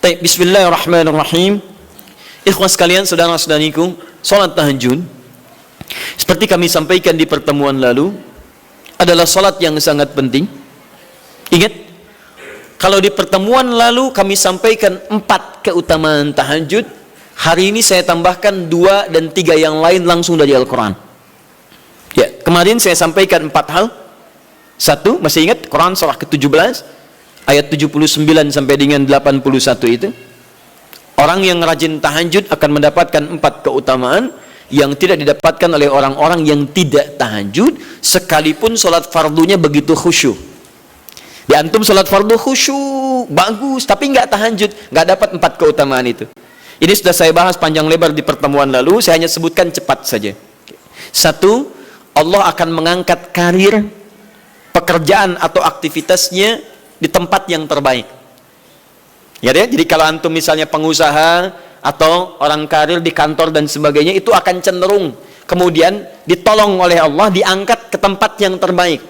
Bismillahirrahmanirrahim. Ikhwan sekalian, saudara-saudariku, salat tahajud seperti kami sampaikan di pertemuan lalu adalah salat yang sangat penting. Ingat, kalau di pertemuan lalu kami sampaikan 4 keutamaan tahajud, hari ini saya tambahkan 2 dan 3 yang lain langsung dari Al-Quran. Ya, kemarin saya sampaikan 4 hal. 1, masih ingat Quran surah ke-17 ayat 79 sampai dengan 81 itu, orang yang rajin tahajud akan mendapatkan 4 keutamaan yang tidak didapatkan oleh orang-orang yang tidak tahajud, sekalipun sholat fardunya begitu khusyuk. Di antum sholat fardu khusyuk, bagus, tapi nggak tahajud, nggak dapat 4 keutamaan itu. Ini sudah saya bahas panjang lebar di pertemuan lalu, saya hanya sebutkan cepat saja. 1, Allah akan mengangkat karir, pekerjaan atau aktivitasnya di tempat yang terbaik. Ya deh, jadi kalau antum misalnya pengusaha atau orang karir di kantor dan sebagainya, itu akan cenderung kemudian ditolong oleh Allah, diangkat ke tempat yang terbaik.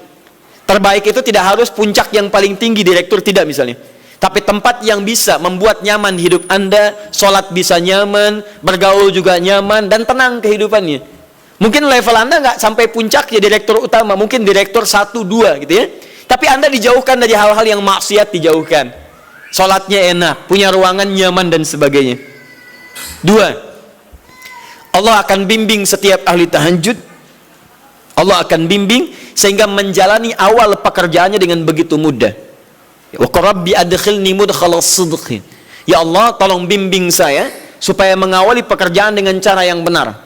Terbaik itu tidak harus puncak yang paling tinggi, direktur, tidak misalnya, tapi tempat yang bisa membuat nyaman hidup Anda, sholat bisa nyaman, bergaul juga nyaman, dan tenang kehidupannya. Mungkin level Anda nggak sampai puncak ya direktur utama, mungkin direktur 1, 2 gitu ya, tapi Anda dijauhkan dari hal-hal yang maksiat, dijauhkan. Sholatnya enak, punya ruangan nyaman dan sebagainya. 2, Allah akan bimbing setiap ahli tahajud. Allah akan bimbing sehingga menjalani awal pekerjaannya dengan begitu mudah. Wa rabbi adkhilni mudkhalas sidqin. Ya Allah, tolong bimbing saya supaya mengawali pekerjaan dengan cara yang benar.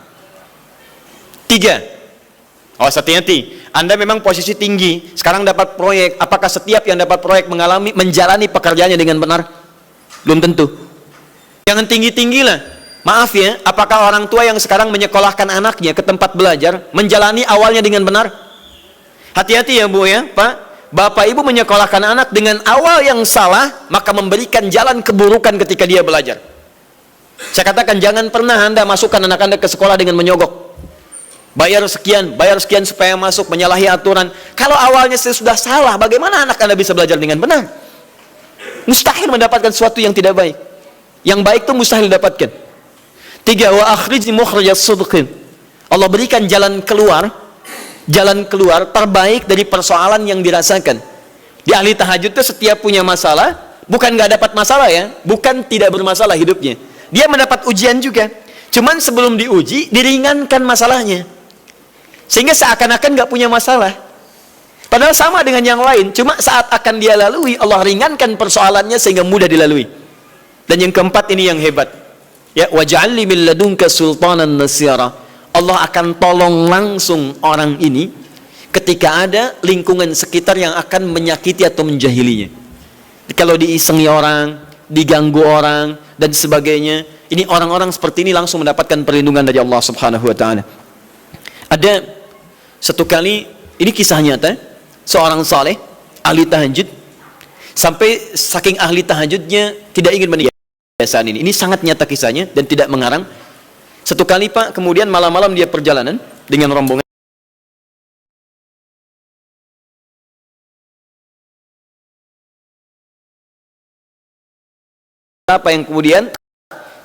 3, hati-hati. Anda memang posisi tinggi, sekarang dapat proyek, apakah setiap yang dapat proyek menjalani pekerjaannya dengan benar? Belum tentu. Jangan tinggi-tinggi lah. Maaf ya, apakah orang tua yang sekarang menyekolahkan anaknya ke tempat belajar menjalani awalnya dengan benar? Hati-hati ya Bu ya, Pak. Bapak Ibu menyekolahkan anak dengan awal yang salah, maka memberikan jalan keburukan ketika dia belajar. Saya katakan, jangan pernah Anda masukkan anak Anda ke sekolah dengan menyogok. Bayar sekian supaya masuk, menyalahi aturan. Kalau awalnya sudah salah, bagaimana anak Anda bisa belajar dengan benar? Mustahil mendapatkan sesuatu yang tidak baik. Yang baik itu mustahil didapatkan. 3, wa akhrijni mukhrajas sidqin. Allah berikan jalan keluar terbaik dari persoalan yang dirasakan. Di ahli tahajud itu setiap punya masalah, bukan nggak dapat masalah ya, bukan tidak bermasalah hidupnya. Dia mendapat ujian juga. Cuman sebelum diuji, diringankan masalahnya. Sehingga seakan-akan nggak punya masalah. Padahal sama dengan yang lain, cuma saat akan dia lalui, Allah ringankan persoalannya sehingga mudah dilalui. Dan yang keempat ini yang hebat. Ya, waj'alni min ladunka sultanan nasira. Allah akan tolong langsung orang ini ketika ada lingkungan sekitar yang akan menyakiti atau menjahilinya. Kalau diisengi orang, diganggu orang dan sebagainya, ini orang-orang seperti ini langsung mendapatkan perlindungan dari Allah Subhanahu wa taala. Ada satu kali, ini kisah nyata, seorang saleh ahli tahajud, sampai saking ahli tahajudnya tidak ingin meninggalkan kebiasaan ini. Ini sangat nyata kisahnya dan tidak mengarang. Satu kali Pak, kemudian malam-malam dia perjalanan dengan rombongan. Apa yang kemudian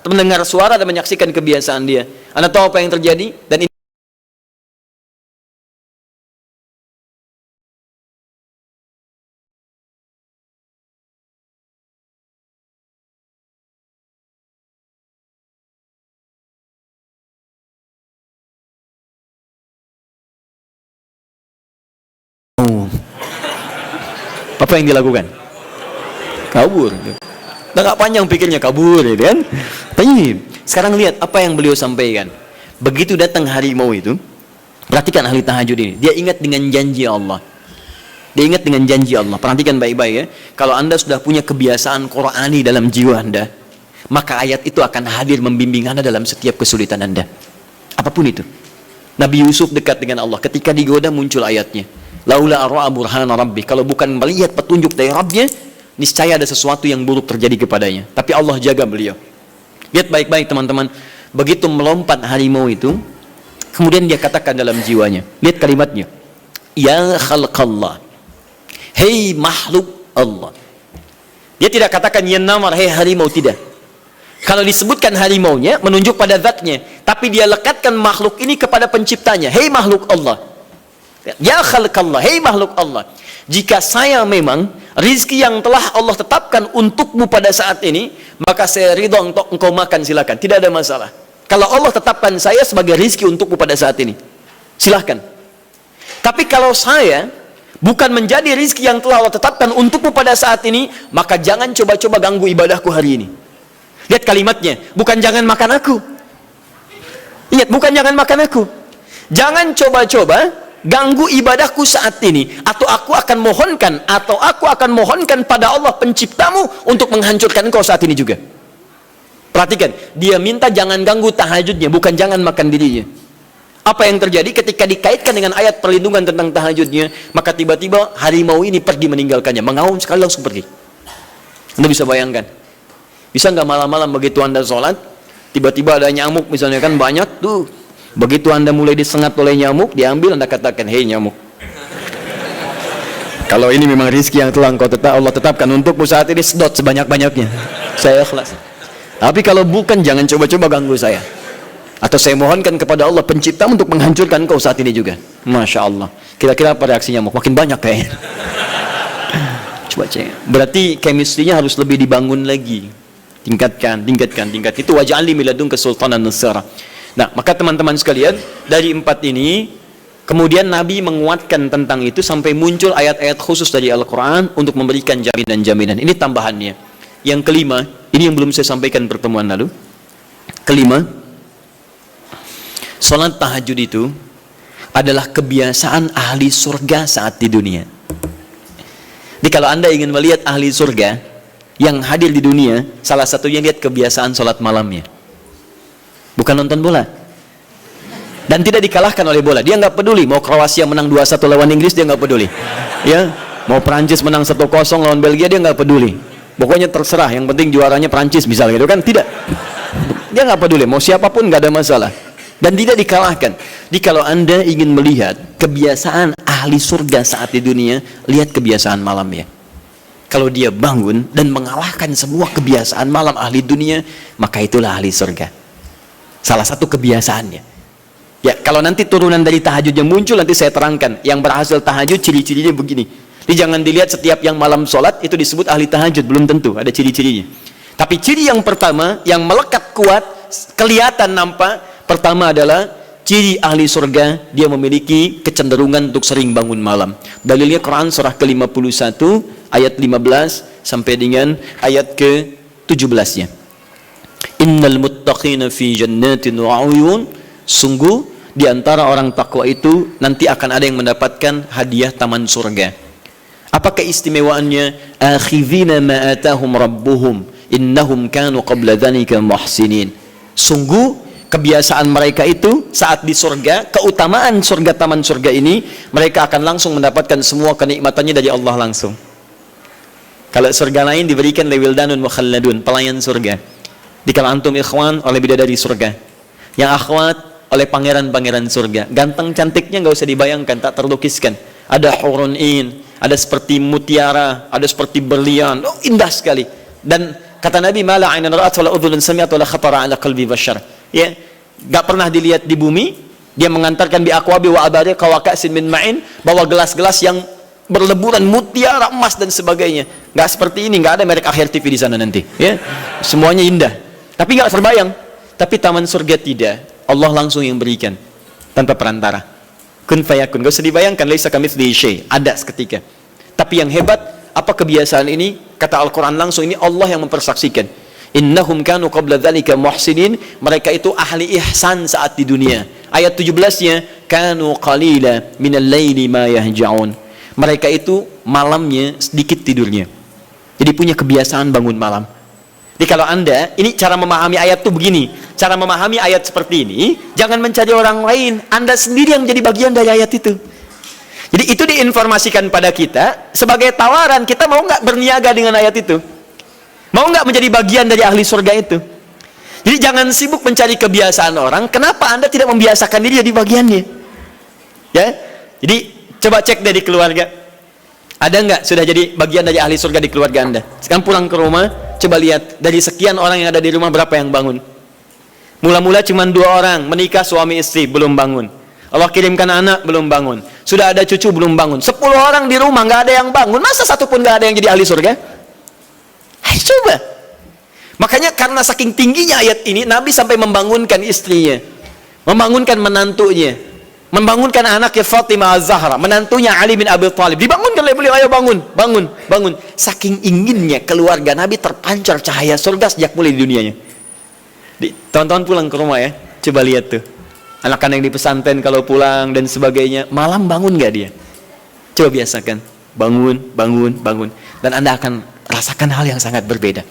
mendengar suara dan menyaksikan kebiasaan dia. Anda tahu apa yang terjadi? Dan ini apa yang dilakukan? Kabur. Udah gak panjang pikirnya, kabur ya kan? Tapi sekarang lihat apa yang beliau sampaikan. Begitu datang harimau itu, perhatikan ahli tahajud ini, dia ingat dengan janji Allah. Dia ingat dengan janji Allah. Perhatikan baik-baik ya. Kalau Anda sudah punya kebiasaan Qur'ani dalam jiwa Anda, maka ayat itu akan hadir membimbing Anda dalam setiap kesulitan Anda. Apapun itu. Nabi Yusuf dekat dengan Allah, ketika digoda muncul ayatnya. Laula ara'a burhana rabbi. Kalau bukan melihat petunjuk dari Rabbnya, niscaya ada sesuatu yang buruk terjadi kepadanya. Tapi Allah jaga beliau. Lihat baik-baik teman-teman. Begitu melompat harimau itu, kemudian dia katakan dalam jiwanya. Lihat kalimatnya. Ya khalqallah. Hei makhluk Allah. Dia tidak katakan ya namar, hei harimau, tidak. Kalau disebutkan harimaunya menunjuk pada zatnya, tapi dia lekatkan makhluk ini kepada penciptanya. Hei makhluk Allah. Ya khalqallah, hei makhluk Allah. Jika saya memang rizki yang telah Allah tetapkan untukmu pada saat ini, maka saya ridho untuk engkau makan, silakan, tidak ada masalah. Kalau Allah tetapkan saya sebagai rizki untukmu pada saat ini, silahkan. Tapi kalau saya bukan menjadi rizki yang telah Allah tetapkan untukmu pada saat ini, maka jangan coba-coba ganggu ibadahku hari ini. Lihat kalimatnya, bukan jangan makan aku. Ingat, bukan jangan makan aku. Jangan coba-coba ganggu ibadahku saat ini, atau aku akan mohonkan pada Allah penciptamu untuk menghancurkan engkau saat ini juga. Perhatikan, dia minta jangan ganggu tahajudnya, bukan jangan makan dirinya. Apa yang terjadi ketika dikaitkan dengan ayat perlindungan tentang tahajudnya, maka tiba-tiba harimau ini pergi meninggalkannya, mengaum sekali langsung pergi. Anda bisa bayangkan, bisa nggak malam-malam begitu Anda sholat, tiba-tiba ada nyamuk misalnya, kan banyak tuh. Begitu Anda mulai disengat oleh nyamuk, diambil, Anda katakan, hei nyamuk, kalau ini memang rizki yang telah Allah tetapkan untukmu saat ini, sedot sebanyak-banyaknya, saya ikhlas. Tapi kalau bukan, jangan coba-coba ganggu saya. Atau saya mohonkan kepada Allah pencipta untuk menghancurkan kau saat ini juga. Masya Allah. Kira-kira apa reaksi nyamuk? Makin banyak kayaknya. Coba cek. Berarti chemistry-nya harus lebih dibangun lagi. Tingkatkan. Itu waj'alni min ladunka sultanan nasira. Nah, maka teman-teman sekalian, dari 4 ini, kemudian Nabi menguatkan tentang itu sampai muncul ayat-ayat khusus dari Al-Quran untuk memberikan jaminan-jaminan. Ini tambahannya. Yang kelima, ini yang belum saya sampaikan pertemuan lalu. Kelima, salat tahajud itu adalah kebiasaan ahli surga saat di dunia. Jadi kalau Anda ingin melihat ahli surga yang hadir di dunia, salah satunya lihat kebiasaan salat malamnya. Bukan nonton bola. Dan tidak dikalahkan oleh bola. Dia nggak peduli mau Kroasia menang 2-1 lawan Inggris, dia nggak peduli. Ya, mau Prancis menang 1-0 lawan Belgia, dia nggak peduli. Pokoknya terserah, yang penting juaranya Prancis misalnya gitu kan. Tidak. Dia nggak peduli, mau siapapun nggak ada masalah. Dan tidak dikalahkan. Jadi kalau Anda ingin melihat kebiasaan ahli surga saat di dunia, lihat kebiasaan malamnya. Kalau dia bangun dan mengalahkan semua kebiasaan malam ahli dunia, maka itulah ahli surga. Salah satu kebiasaannya. Ya, kalau nanti turunan dari tahajud yang muncul, nanti saya terangkan. Yang berhasil tahajud, ciri-cirinya begini. Jadi jangan dilihat setiap yang malam sholat, itu disebut ahli tahajud. Belum tentu, ada ciri-cirinya. Tapi ciri yang pertama, yang melekat kuat, kelihatan nampak, pertama adalah ciri ahli surga, dia memiliki kecenderungan untuk sering bangun malam. Dalilnya Quran surah ke-51, ayat 15, sampai dengan ayat ke-17-nya. Innal muttaqina fi jannatin wa 'uyun, sungguh di antara orang takwa itu nanti akan ada yang mendapatkan hadiah taman surga. Apa keistimewaannya? Akhidhina ma atahum rabbuhum innahum kanu qabla dzalika muhsinin. Sungguh kebiasaan mereka itu saat di surga, keutamaan surga, taman surga ini, mereka akan langsung mendapatkan semua kenikmatannya dari Allah langsung. Kalau surga lain diberikan lewildanun mukhalladun, pelayan surga. Di kalau antum ikhwan oleh bidadari surga, yang akhwat oleh pangeran-pangeran surga. Ganteng cantiknya nggak usah dibayangkan, tak terlukiskan. Ada hurun in, ada seperti mutiara, ada seperti berlian, oh, indah sekali. Dan kata Nabi, mala ainan ra'at wala udhun sami'at wala khatara ala qalbi bashar. Ya, nggak pernah dilihat di bumi. Dia mengantarkan bi aqwabi wa abari kawakasin min ma'in, bawa gelas-gelas yang berleburan mutiara, emas dan sebagainya. Nggak seperti ini, nggak ada merek Akhir TV di sana nanti. Ya, semuanya indah. Tapi nggak terbayang. Tapi taman surga tidak. Allah langsung yang berikan tanpa perantara. Kun fayakun. Gak usah dibayangkan. Laisa kamitslihi syai'. Ada seketika. Tapi yang hebat, apa kebiasaan ini? Kata Al-Quran langsung, ini Allah yang mempersaksikan. Innahum kanu qabla dzalika muhsinin. Mereka itu ahli ihsan saat di dunia. Ayat 17-nya, kanu qalila minal laili ma yahja'un. Mereka itu malamnya sedikit tidurnya. Jadi punya kebiasaan bangun malam. Jadi kalau Anda, ini cara memahami ayat itu begini. Cara memahami ayat seperti ini, jangan mencari orang lain. Anda sendiri yang menjadi bagian dari ayat itu. Jadi itu diinformasikan pada kita sebagai tawaran, kita mau nggak berniaga dengan ayat itu? Mau nggak menjadi bagian dari ahli surga itu? Jadi jangan sibuk mencari kebiasaan orang. Kenapa Anda tidak membiasakan diri jadi bagiannya? Ya. Jadi coba cek dari keluarga. Ada nggak sudah jadi bagian dari ahli surga di keluarga Anda? Sekarang pulang ke rumah, coba lihat dari sekian orang yang ada di rumah berapa yang bangun? Mula-mula cuma 2 orang menikah suami istri belum bangun. Allah kirimkan anak belum bangun. Sudah ada cucu belum bangun. 10 orang di rumah nggak ada yang bangun. Masa satu pun nggak ada yang jadi ahli surga? Ayo coba. Makanya karena saking tingginya ayat ini, Nabi sampai membangunkan istrinya, membangunkan menantunya, membangunkan anaknya Fatimah Az-Zahra, menantunya Ali bin Abi Thalib. Dibangunkan oleh beliau, ayo bangun, bangun, bangun. Saking inginnya keluarga Nabi terpancar cahaya surga sejak mulai di dunianya. Teman-teman pulang ke rumah ya, coba lihat tuh. Anak-anak yang di pesantren kalau pulang dan sebagainya, malam bangun gak dia? Coba biasakan, bangun, bangun, bangun. Dan Anda akan rasakan hal yang sangat berbeda.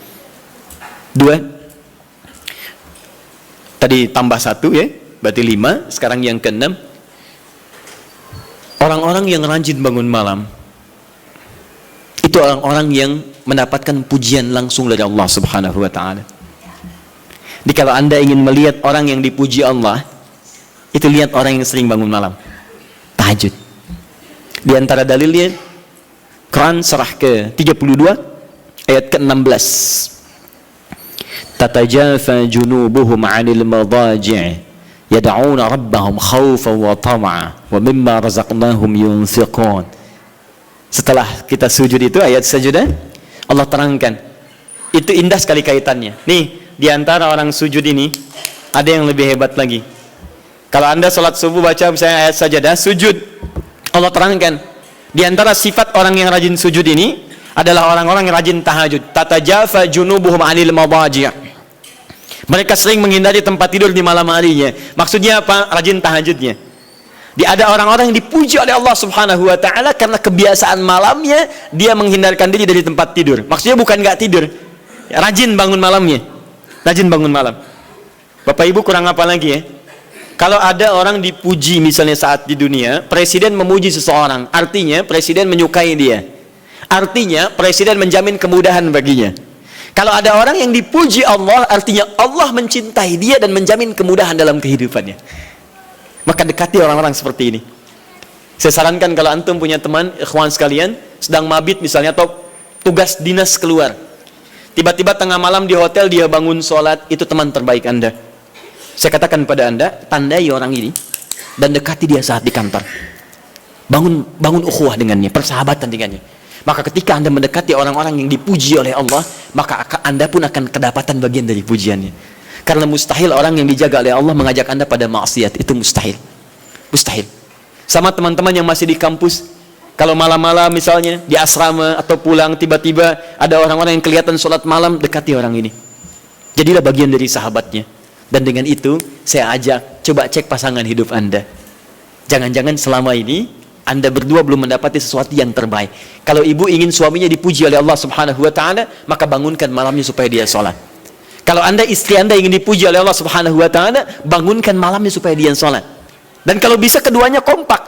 2, tadi tambah 1 ya, berarti 5, sekarang yang ke-6. Orang-orang yang rajin bangun malam, itu orang-orang yang mendapatkan pujian langsung dari Allah Subhanahu wa ta'ala. Jadi kalau Anda ingin melihat orang yang dipuji Allah, itu lihat orang yang sering bangun malam, tahajud. Di antara dalilnya, Quran surah ke-32 ayat ke-16. Tatajafa junubuhum 'anil madaji' yad'una rabbahum khawfan wa tam'a wa mimma razaqnahum yunfiqun. Setelah kita sujud itu ayat sajadah, Allah terangkan. Itu indah sekali kaitannya. Nih, di antara orang sujud ini ada yang lebih hebat lagi. Kalau Anda salat subuh baca misalnya ayat sajadah, sujud, Allah terangkan. Di antara sifat orang yang rajin sujud ini adalah orang-orang yang rajin tahajud. Tatajafa junubuhum 'anil madaji'. Mereka sering menghindari tempat tidur di malam harinya. Maksudnya apa? Rajin tahajudnya. Ada orang-orang yang dipuji oleh Allah Subhanahu wa ta'ala karena kebiasaan malamnya dia menghindarkan diri dari tempat tidur. Maksudnya bukan nggak tidur, rajin bangun malamnya. Rajin bangun malam. Bapak Ibu kurang apa lagi ya? Kalau ada orang dipuji misalnya saat di dunia, presiden memuji seseorang, artinya presiden menyukai dia. Artinya presiden menjamin kemudahan baginya. Kalau ada orang yang dipuji Allah, artinya Allah mencintai dia dan menjamin kemudahan dalam kehidupannya. Maka dekati orang-orang seperti ini. Saya sarankan kalau antum punya teman, ikhwan sekalian, sedang mabit misalnya atau tugas dinas keluar, tiba-tiba tengah malam di hotel dia bangun sholat, itu teman terbaik Anda. Saya katakan pada Anda, tandai orang ini dan dekati dia saat di kantor. Bangun ukhuwah dengannya, persahabatan dengannya. Maka ketika Anda mendekati orang-orang yang dipuji oleh Allah, maka Anda pun akan kedapatan bagian dari pujiannya. Karena mustahil orang yang dijaga oleh Allah mengajak Anda pada maksiat. Itu mustahil. Mustahil. Sama teman-teman yang masih di kampus, kalau malam-malam misalnya di asrama atau pulang, tiba-tiba ada orang-orang yang kelihatan sholat malam, dekati orang ini. Jadilah bagian dari sahabatnya. Dan dengan itu saya ajak, coba cek pasangan hidup Anda. Jangan-jangan selama ini Anda berdua belum mendapati sesuatu yang terbaik. Kalau ibu ingin suaminya dipuji oleh Allah Subhanahu wa ta'ala, maka bangunkan malamnya supaya dia sholat. Kalau Anda, istri Anda ingin dipuji oleh Allah Subhanahu wa ta'ala, bangunkan malamnya supaya dia sholat. Dan kalau bisa keduanya kompak.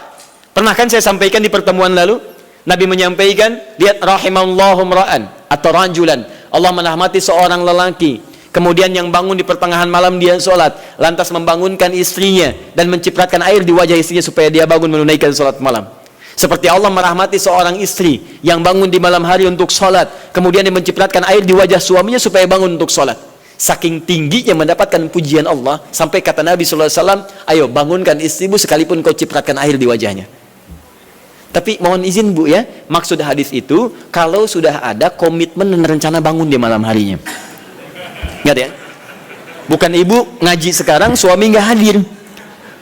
Pernah kan saya sampaikan di pertemuan lalu, Nabi menyampaikan, lihat rahimallahu ra'an atau rajulan, Allah merahmati seorang lelaki, kemudian yang bangun di pertengahan malam dia sholat, lantas membangunkan istrinya dan mencipratan air di wajah istrinya supaya dia bangun menunaikan sholat malam. Seperti Allah merahmati seorang istri yang bangun di malam hari untuk sholat, kemudian dia mencipratan air di wajah suaminya supaya bangun untuk sholat. Saking tingginya mendapatkan pujian Allah, sampai kata Nabi SAW, ayo bangunkan istrimu sekalipun kau cipratkan air di wajahnya. Tapi mohon izin Bu ya, maksud hadis itu kalau sudah ada komitmen dan rencana bangun di malam harinya. Ingat ya, bukan ibu ngaji sekarang suami nggak hadir,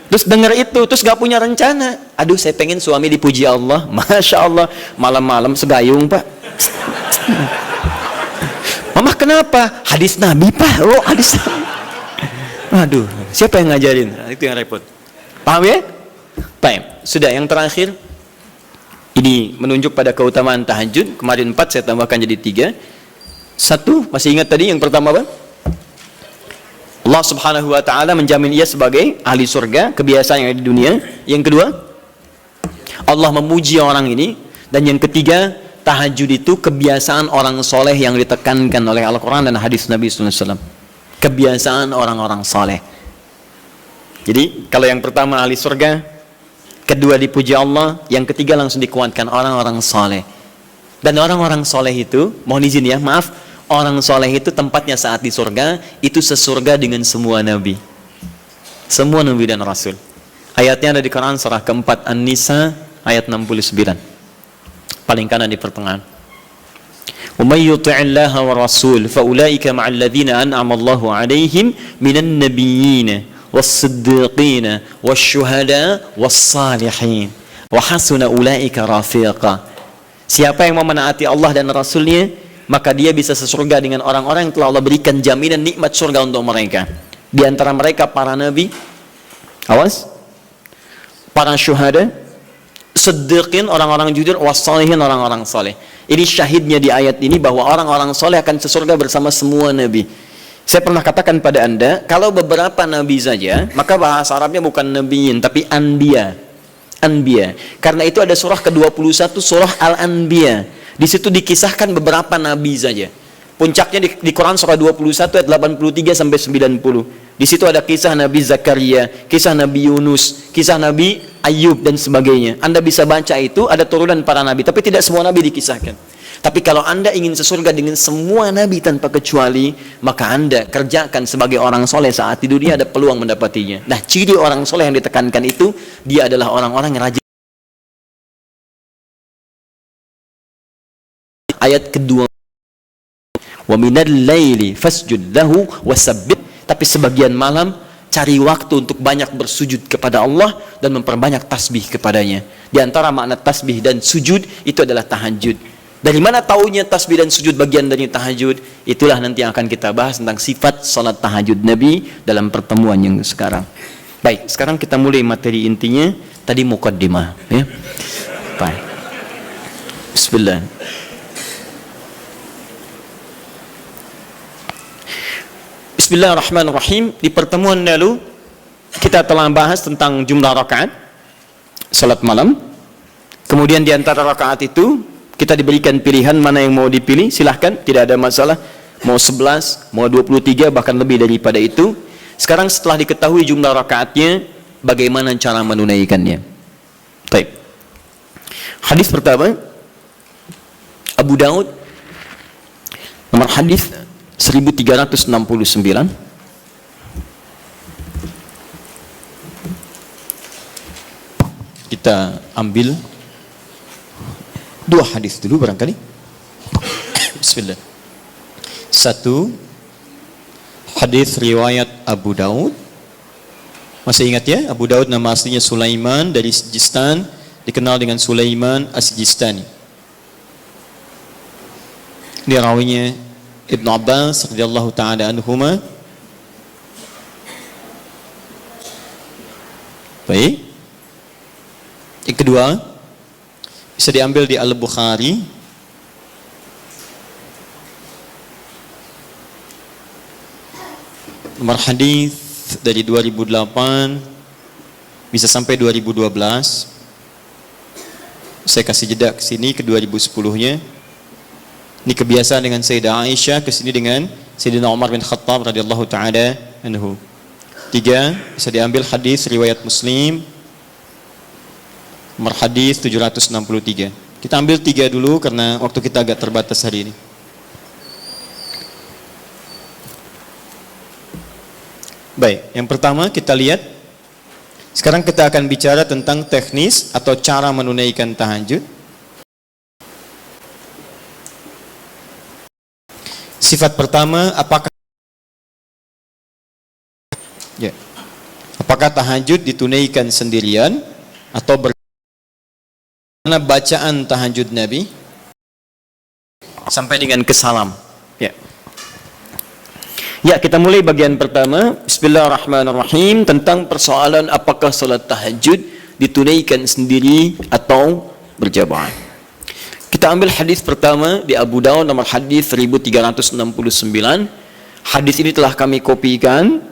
terus dengar itu terus nggak punya rencana. Aduh, saya pengen suami dipuji Allah, masya Allah, malam-malam segayung Pak. Mama kenapa? Hadis Nabi Pak. Oh hadis Nabi. Aduh, siapa yang ngajarin? Itu yang repot. Paham ya? Baik, sudah yang terakhir. Ini menunjuk pada keutamaan tahajud. Kemarin 4, saya tambahkan jadi 3. 1, masih ingat tadi yang pertama apa? Allah Subhanahu wa ta'ala menjamin ia sebagai ahli surga, kebiasaan yang ada di dunia. Yang kedua, Allah memuji orang ini. Dan yang ketiga, tahajud itu kebiasaan orang soleh yang ditekankan oleh Al-Quran dan hadis Nabi SAW. Kebiasaan orang-orang soleh. Jadi kalau yang pertama ahli surga, kedua dipuji Allah, yang ketiga langsung dikuatkan orang-orang soleh. Dan orang-orang soleh itu, mohon izin ya, maaf, orang soleh itu tempatnya saat di surga, itu sesurga dengan semua nabi. Semua nabi dan rasul. Ayatnya ada di Quran surah keempat An-Nisa ayat 69. Paling kanan di pertengahan. وَمَنْ يُطِعِ اللَّهَ وَرَسُولَهُ فَأُولَئِكَ مَعَ الَّذِينَ أَنْعَمَ اللَّهُ عَلَيْهِمْ مِنَ النَّبِيِّينَ وَالصِّدِّيقِينَ وَالشُّهَدَاءِ وَالصَّالِحِينَ وَحَسُنَ أُولَئِكَ رَفِيقًا. Siapa yang mau menaati Allah dan Rasulnya, maka dia bisa sesurga dengan orang-orang yang telah Allah berikan jaminan nikmat surga untuk mereka. Di antara mereka para nabi, awas, para syuhada, siddiqin, orang-orang jujur, wassalihin, orang-orang saleh. Ini syahidnya di ayat ini bahwa orang-orang saleh akan sesurga bersama semua nabi. Saya pernah katakan pada Anda, kalau beberapa nabi saja, maka bahasa Arabnya bukan nabiyin, tapi anbiya. Anbiya. Karena itu ada surah ke-21, surah Al-Anbiya. Di situ dikisahkan beberapa nabi saja. Puncaknya di Quran surah 21 ayat 83 sampai 90. Di situ ada kisah Nabi Zakaria, kisah Nabi Yunus, kisah Nabi Ayub dan sebagainya. Anda bisa baca itu, ada turunan para nabi, tapi tidak semua nabi dikisahkan. Tapi kalau Anda ingin sesurga dengan semua nabi tanpa kecuali, maka Anda kerjakan sebagai orang soleh saat di dunia, ada peluang mendapatinya. Nah, ciri orang soleh yang ditekankan itu, dia adalah orang-orang yang rajin. Ayat kedua, wa minal laili fasjud lahu wasabbih. Tapi sebagian malam cari waktu untuk banyak bersujud kepada Allah dan memperbanyak tasbih kepadanya. Di antara makna tasbih dan sujud itu adalah tahajud. Dari mana taunya tasbih dan sujud bagian dari tahajud? Itulah nanti yang akan kita bahas tentang sifat salat tahajud Nabi dalam pertemuan yang sekarang. Baik, sekarang kita mulai materi intinya. Tadi muqaddimah, ya. Baik. Bismillah. Bismillahirrahmanirrahim. Di pertemuan lalu kita telah bahas tentang jumlah rakaat salat malam. Kemudian di antara rakaat itu kita diberikan pilihan mana yang mau dipilih, silahkan, tidak ada masalah. Mau 11, mau 23, bahkan lebih daripada itu. Sekarang setelah diketahui jumlah rakaatnya, bagaimana cara menunaikannya? Baik. Hadis pertama, Abu Daud, nomor hadis 1369. Kita ambil dua hadis dulu barangkali. Bismillah. Satu, hadis riwayat Abu Daud. Masih ingat ya? Abu Daud nama aslinya Sulaiman dari Sijistan, dikenal dengan Sulaiman As-Sijistani. Dia rawinya Ibn Abbas radhiyallahu ta'ala anhuma. Baik. Yang kedua, bisa diambil di Al-Bukhari. Nomor hadis dari 2008 bisa sampai 2012. Saya kasih jeda ke sini ke 2010-nya. Ini kebiasaan dengan Sayyidah Aisyah, ke sini dengan Sayyidina Umar bin Khattab radhiyallahu taala anhu. Tiga, bisa diambil hadis riwayat Muslim, nomor hadis 763. Kita ambil tiga dulu karena waktu kita agak terbatas hari ini. Baik, yang pertama kita lihat. Sekarang kita akan bicara tentang teknis atau cara menunaikan tahajud. Sifat pertama, apakah tahajud ditunaikan sendirian atau bagaimana bacaan tahajud Nabi sampai dengan ke salam. Ya, kita mulai bagian pertama. Bismillahirrahmanirrahim, tentang persoalan apakah salat tahajud ditunaikan sendiri atau berjamaah. Kita ambil hadis pertama di Abu Daud nomor hadis 1369. Hadis ini telah kami kopikan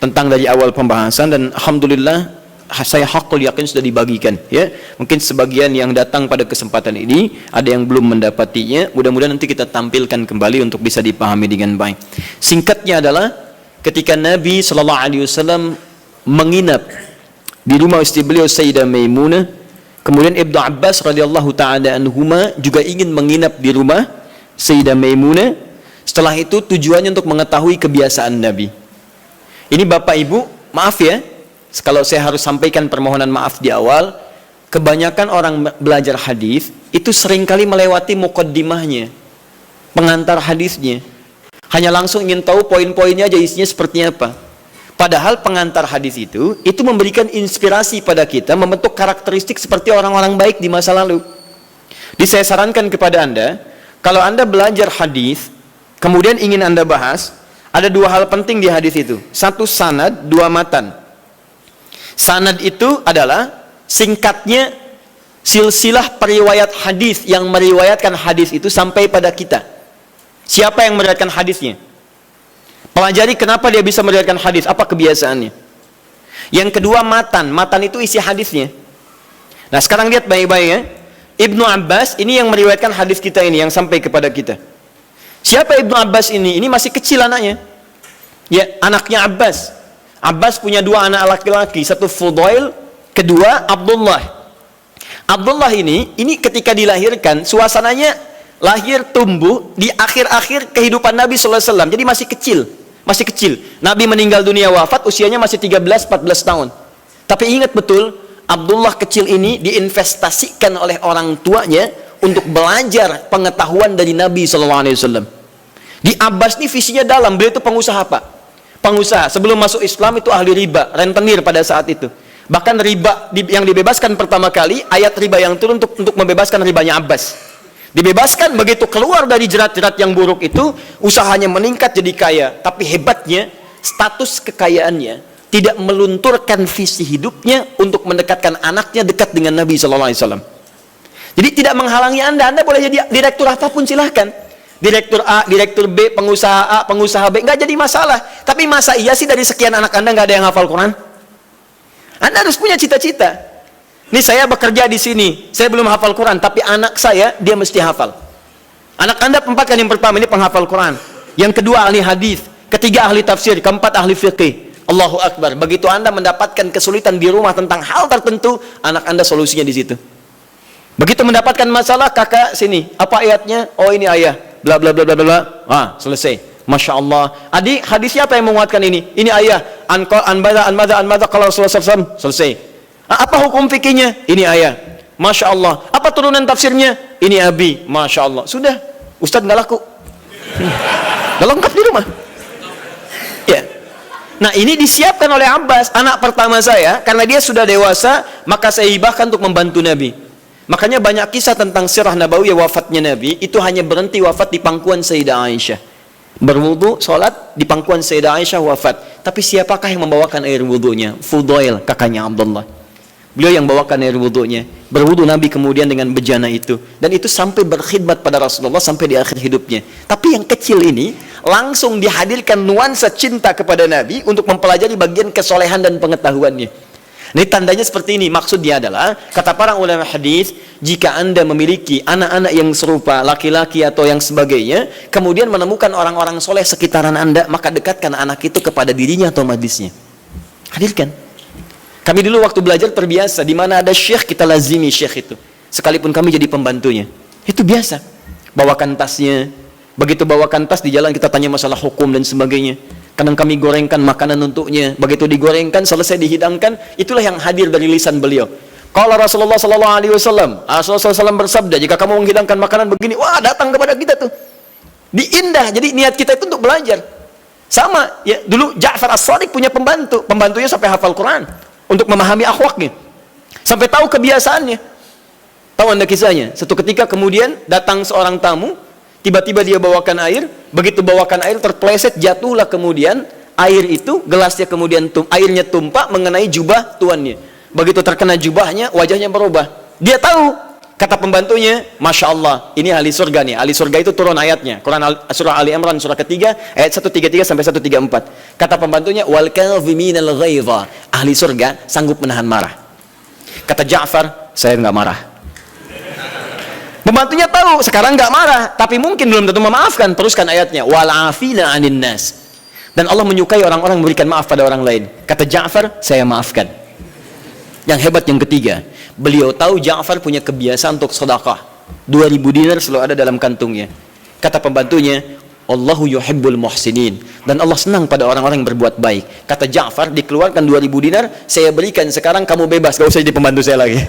tentang dari awal pembahasan dan alhamdulillah saya hakul yakin sudah dibagikan, ya. Mungkin sebagian yang datang pada kesempatan ini ada yang belum mendapatinya. Mudah-mudahan nanti kita tampilkan kembali untuk bisa dipahami dengan baik. Singkatnya adalah ketika Nabi sallallahu alaihi wasallam menginap di rumah istri beliau Sayyidah Maimunah, Kemudian Ibnu Abbas radhiyallahu taala anhuma juga ingin menginap di rumah Sayyidah Maimunah. Setelah itu tujuannya untuk mengetahui kebiasaan Nabi. Ini Bapak Ibu, maaf ya, kalau saya harus sampaikan permohonan maaf di awal. Kebanyakan orang belajar hadis itu seringkali melewati muqaddimahnya, pengantar hadisnya. Hanya langsung ingin tahu poin-poinnya aja isinya seperti apa. Padahal pengantar hadis itu memberikan inspirasi pada kita membentuk karakteristik seperti orang-orang baik di masa lalu. Jadi saya sarankan kepada Anda, kalau Anda belajar hadis, kemudian ingin Anda bahas, ada dua hal penting di hadis itu. Satu sanad, dua matan. Sanad itu adalah singkatnya silsilah periwayat hadis yang meriwayatkan hadis itu sampai pada kita. Siapa yang meriwayatkan hadisnya? Pelajari kenapa dia bisa meriwayatkan hadis, apa kebiasaannya. Yang kedua matan, matan itu isi hadisnya. Nah sekarang lihat baik-baik ya. Ibnu Abbas ini yang meriwayatkan hadis kita ini, yang sampai kepada kita. Siapa Ibnu Abbas ini? Ini masih kecil anaknya. Ya, anaknya Abbas. Abbas punya dua anak laki-laki, satu Fudail, kedua Abdullah. Abdullah ini ketika dilahirkan suasananya lahir tumbuh di akhir-akhir kehidupan Nabi SAW. Jadi masih kecil. Nabi meninggal dunia wafat usianya masih 13-14 tahun. Tapi ingat betul, Abdullah kecil ini diinvestasikan oleh orang tuanya untuk belajar pengetahuan dari Nabi SAW. Di Abbas ini visinya dalam, beliau itu pengusaha Pak. Pengusaha, sebelum masuk Islam itu ahli riba, rentenir pada saat itu. Bahkan riba yang dibebaskan pertama kali, ayat riba yang turun untuk membebaskan ribanya Abbas. Dibebaskan, begitu keluar dari jerat-jerat yang buruk itu, usahanya meningkat jadi kaya. Tapi hebatnya, status kekayaannya tidak melunturkan visi hidupnya untuk mendekatkan anaknya dekat dengan Nabi SAW. Jadi tidak menghalangi Anda boleh jadi direktur apapun silahkan. Direktur A, direktur B, pengusaha A, pengusaha B, nggak jadi masalah. Tapi masa iya sih dari sekian anak Anda nggak ada yang hafal Quran? Anda harus punya cita-cita. Nih saya bekerja di sini, saya belum hafal Quran, tapi anak saya dia mesti hafal. Anak Anda empatkan, yang pertama ini penghafal Quran, yang kedua ahli hadis, ketiga ahli tafsir, keempat ahli fiqih. Allahu Akbar. Begitu Anda mendapatkan kesulitan di rumah tentang hal tertentu, anak Anda solusinya di situ. Begitu mendapatkan masalah, kakak sini, apa ayatnya? Oh ini ayat, bla bla bla bla bla. Selesai. Masya Allah. Adik, hadisnya apa yang menguatkan ini? Ini ayat. An-mada kalau Rasulullah SAW. Selesai. Apa hukum fikihnya? Ini ayat. Masya Allah. Apa turunan tafsirnya? Ini abi. Masya Allah. Sudah. Ustadz nggak laku. Nggak lengkap di rumah. Ya. Nah ini disiapkan oleh Abbas, anak pertama saya. Karena dia sudah dewasa, maka saya hibahkan untuk membantu Nabi. Makanya banyak kisah tentang sirah Nabawiyah wafatnya Nabi, itu hanya berhenti wafat di pangkuan Sayyidah Aisyah. Berwudu, sholat, di pangkuan Sayyidah Aisyah wafat. Tapi siapakah yang membawakan air wudunya? Fudail, kakaknya Abdullah. Beliau yang bawakan air wudunya. Berwudu Nabi kemudian dengan bejana itu. Dan itu sampai berkhidmat pada Rasulullah sampai di akhir hidupnya. Tapi yang kecil ini langsung dihadirkan nuansa cinta kepada Nabi untuk mempelajari bagian kesolehan dan pengetahuannya. Ini tandanya seperti ini. Maksudnya adalah, kata para ulama hadis, jika Anda memiliki anak-anak yang serupa, laki-laki atau yang sebagainya, kemudian menemukan orang-orang soleh sekitaran Anda, maka dekatkan anak itu kepada dirinya atau majlisnya. Hadirkan. Kami dulu waktu belajar terbiasa, di mana ada syekh, kita lazimi syekh itu. Sekalipun kami jadi pembantunya. Itu biasa. Bawakan tasnya. Begitu bawakan tas, di jalan kita tanya masalah hukum dan sebagainya. Kadang kami gorengkan makanan untuknya. Begitu digorengkan, selesai dihidangkan, itulah yang hadir dari lisan beliau. Kalau Rasulullah SAW, Rasulullah SAW bersabda, jika kamu menghidangkan makanan begini, wah datang kepada kita tuh. Diindah, jadi niat kita itu untuk belajar. Sama, ya dulu Ja'far As-Shadiq punya pembantu. Pembantunya sampai hafal Quran. Untuk memahami akhlaknya. Sampai tahu kebiasaannya. Tahu Anda kisahnya? Satu ketika kemudian datang seorang tamu, tiba-tiba dia bawakan air, begitu bawakan air terpleset, jatuhlah kemudian air itu, gelasnya kemudian airnya tumpah mengenai jubah tuannya. Begitu terkena jubahnya, wajahnya berubah. Dia tahu, kata pembantunya, Masya Allah, ini ahli surga nih. Ahli surga itu turun ayatnya. Quran surah Ali Imran surah ketiga, ayat 133 sampai 134. Kata pembantunya, wal kadhiminal ghaidha. Ahli surga sanggup menahan marah. Kata Ja'far, saya nggak marah. Pembantunya tahu, sekarang nggak marah, tapi mungkin belum tentu memaafkan. Teruskan ayatnya, wal afina 'anin nas. Dan Allah menyukai orang-orang memberikan maaf pada orang lain. Kata Ja'far, saya maafkan. Yang hebat yang ketiga, beliau tahu Ja'far punya kebiasaan untuk sedekah. 2000 dinar selalu ada dalam kantungnya. Kata pembantunya, Allahu yuhibbul muhsinin, dan Allah senang pada orang-orang yang berbuat baik. Kata Ja'far, dikeluarkan 2000 dinar, saya berikan sekarang, kamu bebas, gak usah jadi pembantu saya lagi.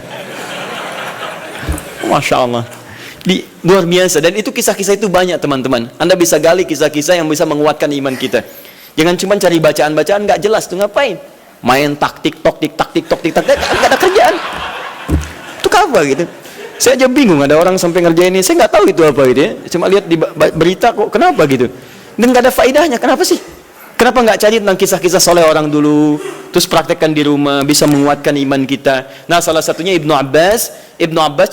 Masya Allah. Luar biasa. Dan itu kisah-kisah itu banyak teman-teman. Anda bisa gali kisah-kisah yang bisa menguatkan iman kita. Jangan cuma cari bacaan-bacaan gak jelas tuh, ngapain? Main tik-tok, gak ada kerjaan. Itu apa gitu? Saya aja bingung, ada orang sampai ngerjain ini, saya nggak tahu itu apa gitu ya. Cuma lihat di berita kok, kenapa gitu? Dan nggak ada faedahnya, kenapa sih? Kenapa nggak cari tentang kisah-kisah soleh orang dulu, terus praktekkan di rumah, bisa menguatkan iman kita. Nah, salah satunya Ibnu Abbas.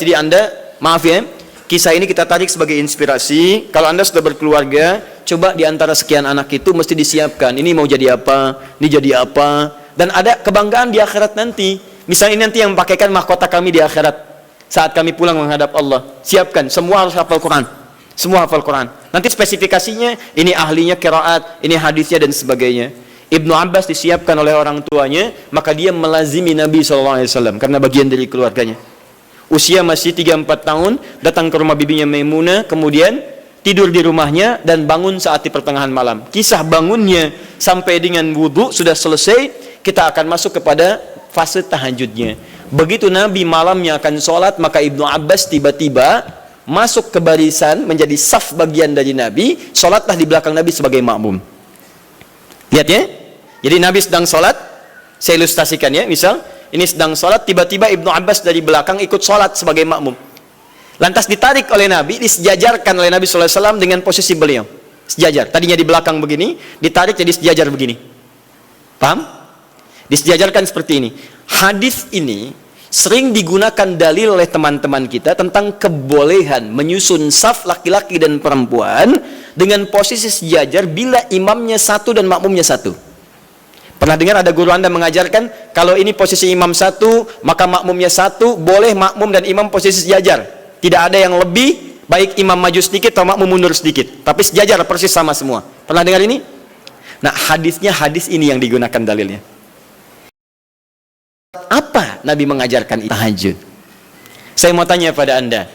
Jadi Anda, maaf ya, kisah ini kita tarik sebagai inspirasi. Kalau Anda sudah berkeluarga, coba di antara sekian anak itu mesti disiapkan. Ini mau jadi apa, ini jadi apa. Dan ada kebanggaan di akhirat nanti. Misalnya ini nanti yang pakaikan mahkota kami di akhirat. Saat kami pulang menghadap Allah, siapkan, semua harus hafal Quran. Semua hafal Quran. Nanti spesifikasinya, ini ahlinya qiraat, ini hadisnya dan sebagainya. Ibnu Abbas disiapkan oleh orang tuanya, maka dia melazimi Nabi SAW, karena bagian dari keluarganya. Usia masih 3-4 tahun, datang ke rumah bibinya Maimunah, kemudian tidur di rumahnya, dan bangun saat di pertengahan malam. Kisah bangunnya sampai dengan wudhu sudah selesai, kita akan masuk kepada fase tahajudnya. Begitu Nabi malamnya akan sholat, maka Ibnu Abbas tiba-tiba masuk ke barisan, menjadi saf bagian dari Nabi, sholatlah di belakang Nabi sebagai makmum. Lihat ya, jadi Nabi sedang sholat, saya ilustrasikan ya, misal ini sedang sholat, tiba-tiba Ibnu Abbas dari belakang ikut sholat sebagai makmum. Lantas ditarik oleh Nabi, disejajarkan oleh Nabi SAW dengan posisi beliau, sejajar. Tadinya di belakang begini, ditarik jadi sejajar begini. Paham? Disejajarkan seperti ini. Hadis ini sering digunakan dalil oleh teman-teman kita tentang kebolehan menyusun saf laki-laki dan perempuan dengan posisi sejajar bila imamnya satu dan makmumnya satu. Pernah dengar ada guru Anda mengajarkan, kalau ini posisi imam satu, maka makmumnya satu, boleh makmum dan imam posisi sejajar. Tidak ada yang lebih, baik imam maju sedikit atau makmum mundur sedikit, tapi sejajar persis sama semua. Pernah dengar ini? Nah, hadisnya hadis ini yang digunakan dalilnya. Apa Nabi mengajarkan tahajud? Saya mau tanya pada Anda,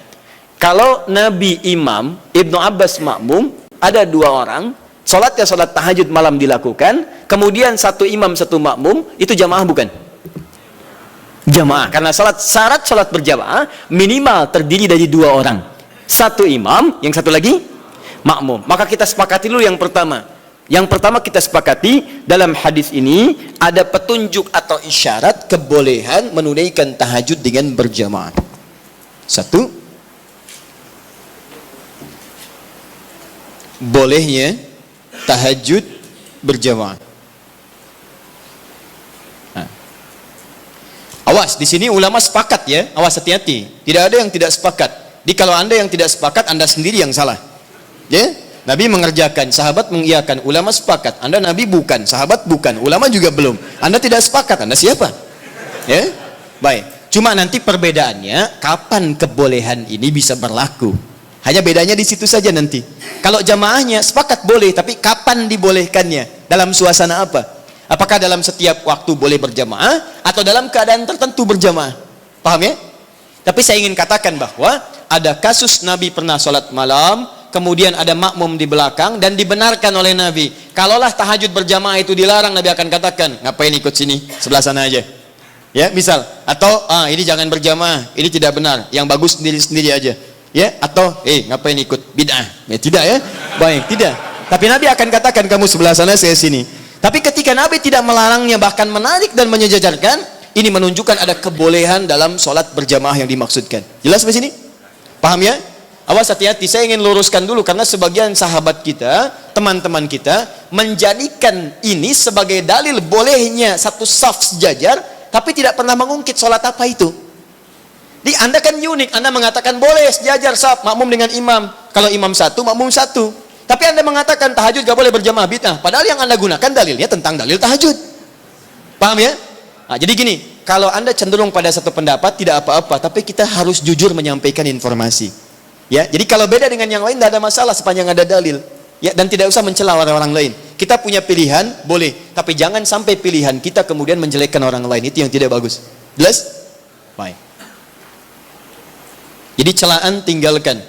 kalau Nabi imam, Ibnu Abbas makmum, ada dua orang, sholatnya sholat tahajud malam dilakukan, kemudian satu imam satu makmum, itu jamaah bukan? Jamaah, karena syarat sholat berjamaah minimal terdiri dari dua orang, satu imam, yang satu lagi makmum. Maka kita sepakati dulu yang pertama. Yang pertama kita sepakati, dalam hadis ini ada petunjuk atau isyarat kebolehan menunaikan tahajud dengan berjamaah. Satu, bolehnya tahajud berjamaah. Nah. Awas, di sini ulama sepakat ya, awas hati-hati. Tidak ada yang tidak sepakat. Jadi kalau Anda yang tidak sepakat, Anda sendiri yang salah. Ya? Nabi mengerjakan, sahabat mengiyakan, ulama sepakat. Anda Nabi bukan, sahabat bukan, ulama juga belum. Anda tidak sepakat, Anda siapa? Ya, baik. Cuma nanti perbedaannya, kapan kebolehan ini bisa berlaku? Hanya bedanya di situ saja nanti. Kalau jamaahnya sepakat boleh, tapi kapan dibolehkannya? Dalam suasana apa? Apakah dalam setiap waktu boleh berjamaah, atau dalam keadaan tertentu berjamaah? Paham ya? Tapi saya ingin katakan bahwa ada kasus Nabi pernah sholat malam, kemudian ada makmum di belakang, dan dibenarkan oleh Nabi. Kalaulah tahajud berjamaah itu dilarang, Nabi akan katakan, ngapain ikut sini, sebelah sana aja. Ya, misal, atau ini jangan berjamaah, ini tidak benar, yang bagus sendiri-sendiri aja. Ya, atau ngapain ikut bid'ah? Ya, tidak ya, baik, tidak. Tapi Nabi akan katakan, kamu sebelah sana, saya sini. Tapi ketika Nabi tidak melarangnya, bahkan menarik dan menyejajarkan, ini menunjukkan ada kebolehan dalam sholat berjamaah yang dimaksudkan. Jelas sampai sini? Paham ya? Awas hati-hati, saya ingin luruskan dulu karena sebagian sahabat kita, teman-teman kita menjadikan ini sebagai dalil bolehnya satu saf sejajar, tapi tidak pernah mengungkit sholat apa itu. Di Anda kan unik, Anda mengatakan boleh sejajar saf, makmum dengan imam. Kalau imam satu, makmum satu. Tapi Anda mengatakan tahajud gak boleh berjamaah, bid'ah. Padahal yang Anda gunakan dalilnya tentang dalil tahajud. Paham ya? Nah, jadi gini, kalau Anda cenderung pada satu pendapat tidak apa-apa, tapi kita harus jujur menyampaikan informasi. Ya, jadi kalau beda dengan yang lain tidak ada masalah sepanjang ada dalil. Ya, dan tidak usah mencela orang lain. Kita punya pilihan, boleh, tapi jangan sampai pilihan kita kemudian menjelekkan orang lain, itu yang tidak bagus. Jelas? Baik. Jadi celaan tinggalkan,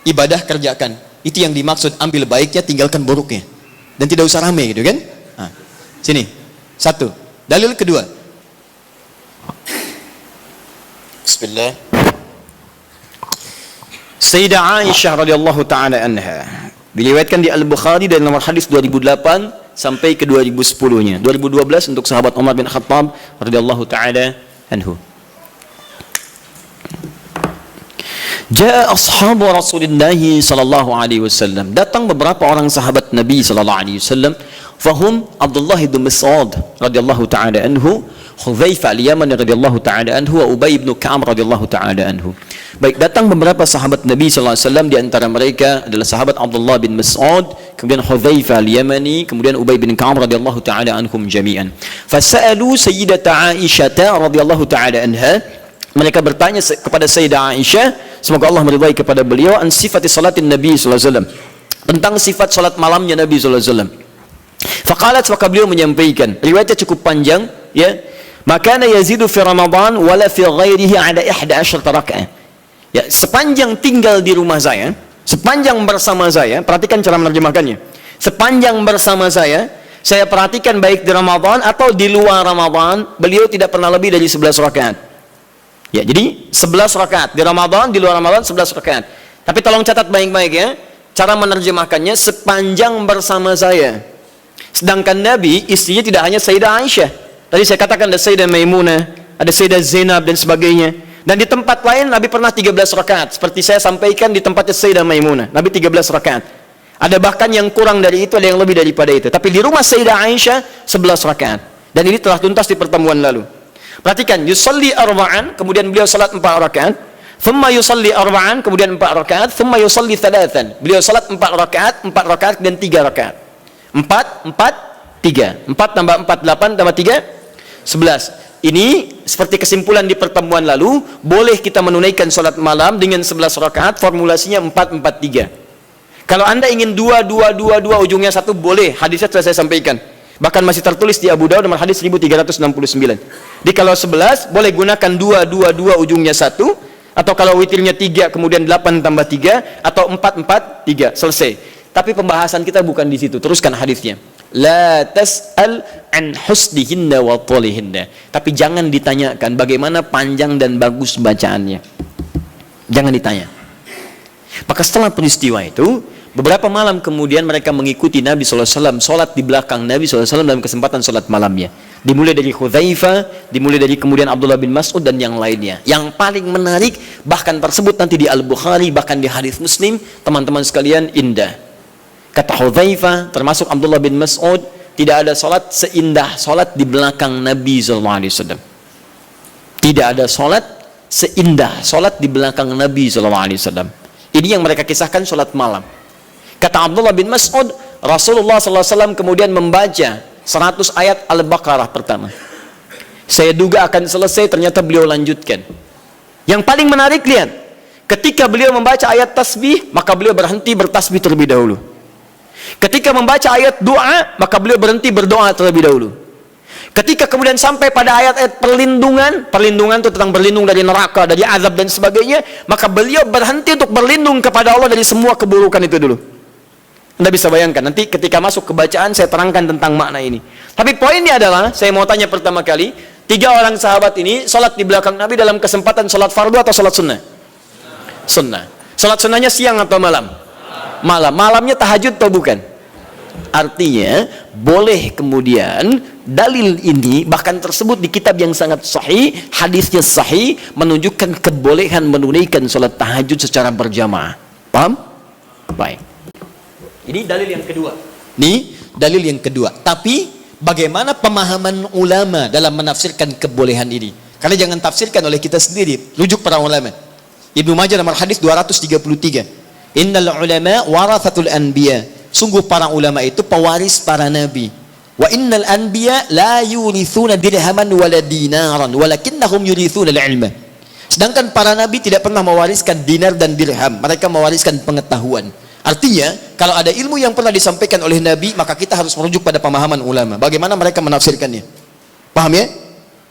ibadah kerjakan. Itu yang dimaksud, ambil baiknya, tinggalkan buruknya. Dan tidak usah rame gitu kan? Nah, sini. Satu. Dalil kedua. Bismillah. Sayyidah Aisyah radhiyallahu taala anha diriwayatkan di Al-Bukhari dari nomor hadis 2008 sampai ke 2010-nya. 2012 untuk sahabat Umar bin Khattab radhiyallahu taala anhu. Jaa ashabu Rasulillah sallallahu alaihi wasallam. Datang beberapa orang sahabat Nabi sallallahu alaihi wasallam. Fahum Abdullah bin Mas'ud radhiyallahu taala anhu, Hudzaifah al-Yamani radhiyallahu taala anhu, wa Ubay bin Ka'ab radhiyallahu taala anhu. Baik, datang beberapa sahabat Nabi sallallahu alaihi wasallam, di antara mereka adalah sahabat Abdullah bin Mas'ud, kemudian Hudzaifah al-Yamani, kemudian Ubay bin Ka'ab radhiyallahu taala anhum jami'an. Fasa'alu Sayyidata Aisyah radhiyallahu taala anha. Mereka bertanya kepada Sayyidah Aisyah, semoga Allah meridai kepada beliau, an sifati salatin Nabi sallallahu alaihi wasallam, tentang sifat salat malamnya Nabi sallallahu alaihi wasallam. Faqalat, maka beliau menyampaikan, riwayatnya cukup panjang ya, maka yazidu fi Ramadan wala fi ghairihi ada 11 rakaat. Ya, sepanjang tinggal di rumah saya, sepanjang bersama saya, perhatikan cara menerjemahkannya. Sepanjang bersama saya perhatikan baik di Ramadan atau di luar Ramadan, beliau tidak pernah lebih dari 11 rakaat. Ya, jadi 11 rakaat di Ramadan, di luar Ramadan 11 rakaat. Tapi tolong catat baik-baik ya, cara menerjemahkannya sepanjang bersama saya. Sedangkan Nabi, istrinya tidak hanya Sayyidah Aisyah. Tadi saya katakan ada Sayyidah Maimunah, ada Sayyidah Zainab dan sebagainya. Dan di tempat lain Nabi pernah 13 rakaat. Seperti saya sampaikan di tempatnya Sayyidah Maimunah, Nabi 13 rakaat. Ada bahkan yang kurang dari itu, ada yang lebih daripada itu. Tapi di rumah Sayyidah Aisyah 11 rakaat. Dan ini telah tuntas di pertemuan lalu. Perhatikan, yusalli arba'an, kemudian beliau salat 4 rakaat. Thumma yusalli arba'an, kemudian 4 rakaat. Thumma yusalli thalathan. Beliau salat 4 rakaat dan 3 rakaat. 4, 3. 4 tambah 4, 8 tambah 3, 11. Ini seperti kesimpulan di pertemuan lalu, boleh kita menunaikan salat malam dengan 11 rakaat, formulasinya 4, 4, 3. Kalau Anda ingin 2, 2, 2, 2 ujungnya 1, boleh. Hadisnya sudah saya sampaikan. Bahkan masih tertulis di Abu Dawud nomor hadis 1369. Jadi kalau 11 boleh gunakan 2, 2, 2 ujungnya 1, atau kalau witirnya 3 kemudian 8 tambah 3, atau 4, 4, 3, selesai. Tapi pembahasan kita bukan di situ. Teruskan hadisnya. La tas'al an husnihinna wa tolihinna. Tapi jangan ditanyakan bagaimana panjang dan bagus bacaannya. Jangan ditanya. Maka setelah peristiwa itu, beberapa malam kemudian mereka mengikuti Nabi SAW, sholat di belakang Nabi SAW dalam kesempatan sholat malamnya. Dimulai dari Hudzaifah, dimulai dari kemudian Abdullah bin Mas'ud dan yang lainnya. Yang paling menarik, bahkan tersebut nanti di Al-Bukhari, bahkan di hadis Muslim, teman-teman sekalian, indah. Kata Hudzaifah, termasuk Abdullah bin Mas'ud, tidak ada sholat seindah sholat di belakang Nabi SAW. Tidak ada sholat seindah sholat di belakang Nabi SAW. Ini yang mereka kisahkan sholat malam. Kata Abdullah bin Mas'ud, Rasulullah SAW kemudian membaca 100 ayat Al-Baqarah pertama. Saya duga akan selesai, ternyata beliau lanjutkan. Yang paling menarik, lihat, ketika beliau membaca ayat tasbih, maka beliau berhenti bertasbih terlebih dahulu. Ketika membaca ayat doa, maka beliau berhenti berdoa terlebih dahulu. Ketika kemudian sampai pada ayat-ayat perlindungan itu tentang berlindung dari neraka, dari azab dan sebagainya, maka beliau berhenti untuk berlindung kepada Allah dari semua keburukan itu dulu. Anda bisa bayangkan, nanti ketika masuk ke bacaan saya terangkan tentang makna ini. Tapi poinnya adalah, saya mau tanya pertama kali, 3 orang sahabat ini sholat di belakang Nabi dalam kesempatan sholat fardu atau sholat sunnah? Sunnah. Sholat sunnahnya siang atau malam? Malam. Malamnya tahajud atau bukan? Artinya, boleh kemudian dalil ini bahkan tersebut di kitab yang sangat sahih, hadisnya sahih, menunjukkan kebolehan menunaikan sholat tahajud secara berjamaah. Paham? Baik. Ini dalil yang kedua. Ini dalil yang kedua. Tapi bagaimana pemahaman ulama dalam menafsirkan kebolehan ini? Karena jangan tafsirkan oleh kita sendiri, rujuk para ulama. Ibnu Majah nomor hadis 233. Innal ulama warathatul anbiya. Sungguh para ulama itu pewaris para nabi. Wa innal anbiya la yurithuna dirhaman wala dinaran, walakinnahum yurithuna al-ilma. Sedangkan para nabi tidak pernah mewariskan dinar dan dirham, mereka mewariskan pengetahuan. Artinya, kalau ada ilmu yang pernah disampaikan oleh nabi, maka kita harus merujuk pada pemahaman ulama. Bagaimana mereka menafsirkannya? Paham ya?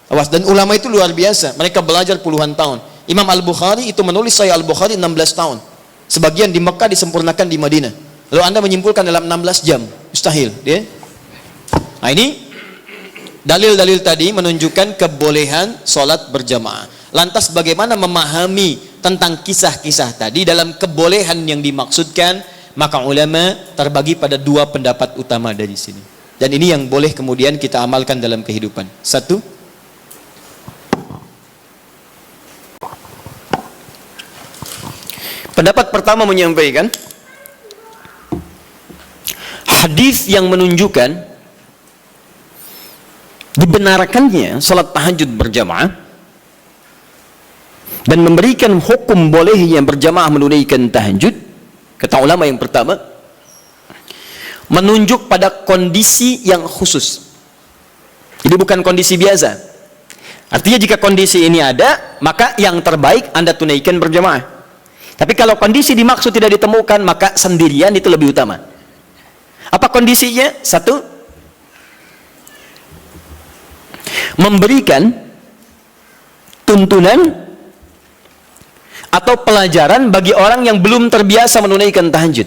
Awas, dan ulama itu luar biasa. Mereka belajar puluhan tahun. Imam Al-Bukhari itu menulis Sahih Al-Bukhari 16 tahun. Sebagian di Mekah disempurnakan di Madinah. Lalu Anda menyimpulkan dalam 16 jam. Mustahil, ya. Nah, ini dalil-dalil tadi menunjukkan kebolehan sholat berjamaah. Lantas bagaimana memahami tentang kisah-kisah tadi dalam kebolehan yang dimaksudkan? Maka ulama terbagi pada dua pendapat utama dari sini. Dan ini yang boleh kemudian kita amalkan dalam kehidupan. Satu, pendapat pertama menyampaikan hadis yang menunjukkan dibenarkannya salat tahajud berjamaah dan memberikan hukum bolehnya berjamaah menunaikan tahajud. Kata ulama yang pertama, menunjuk pada kondisi yang khusus. Jadi bukan kondisi biasa. Artinya jika kondisi ini ada, maka yang terbaik Anda tunaikan berjamaah. Tapi kalau kondisi dimaksud tidak ditemukan, maka sendirian itu lebih utama. Apa kondisinya? Satu, memberikan tuntunan atau pelajaran bagi orang yang belum terbiasa menunaikan tahajud.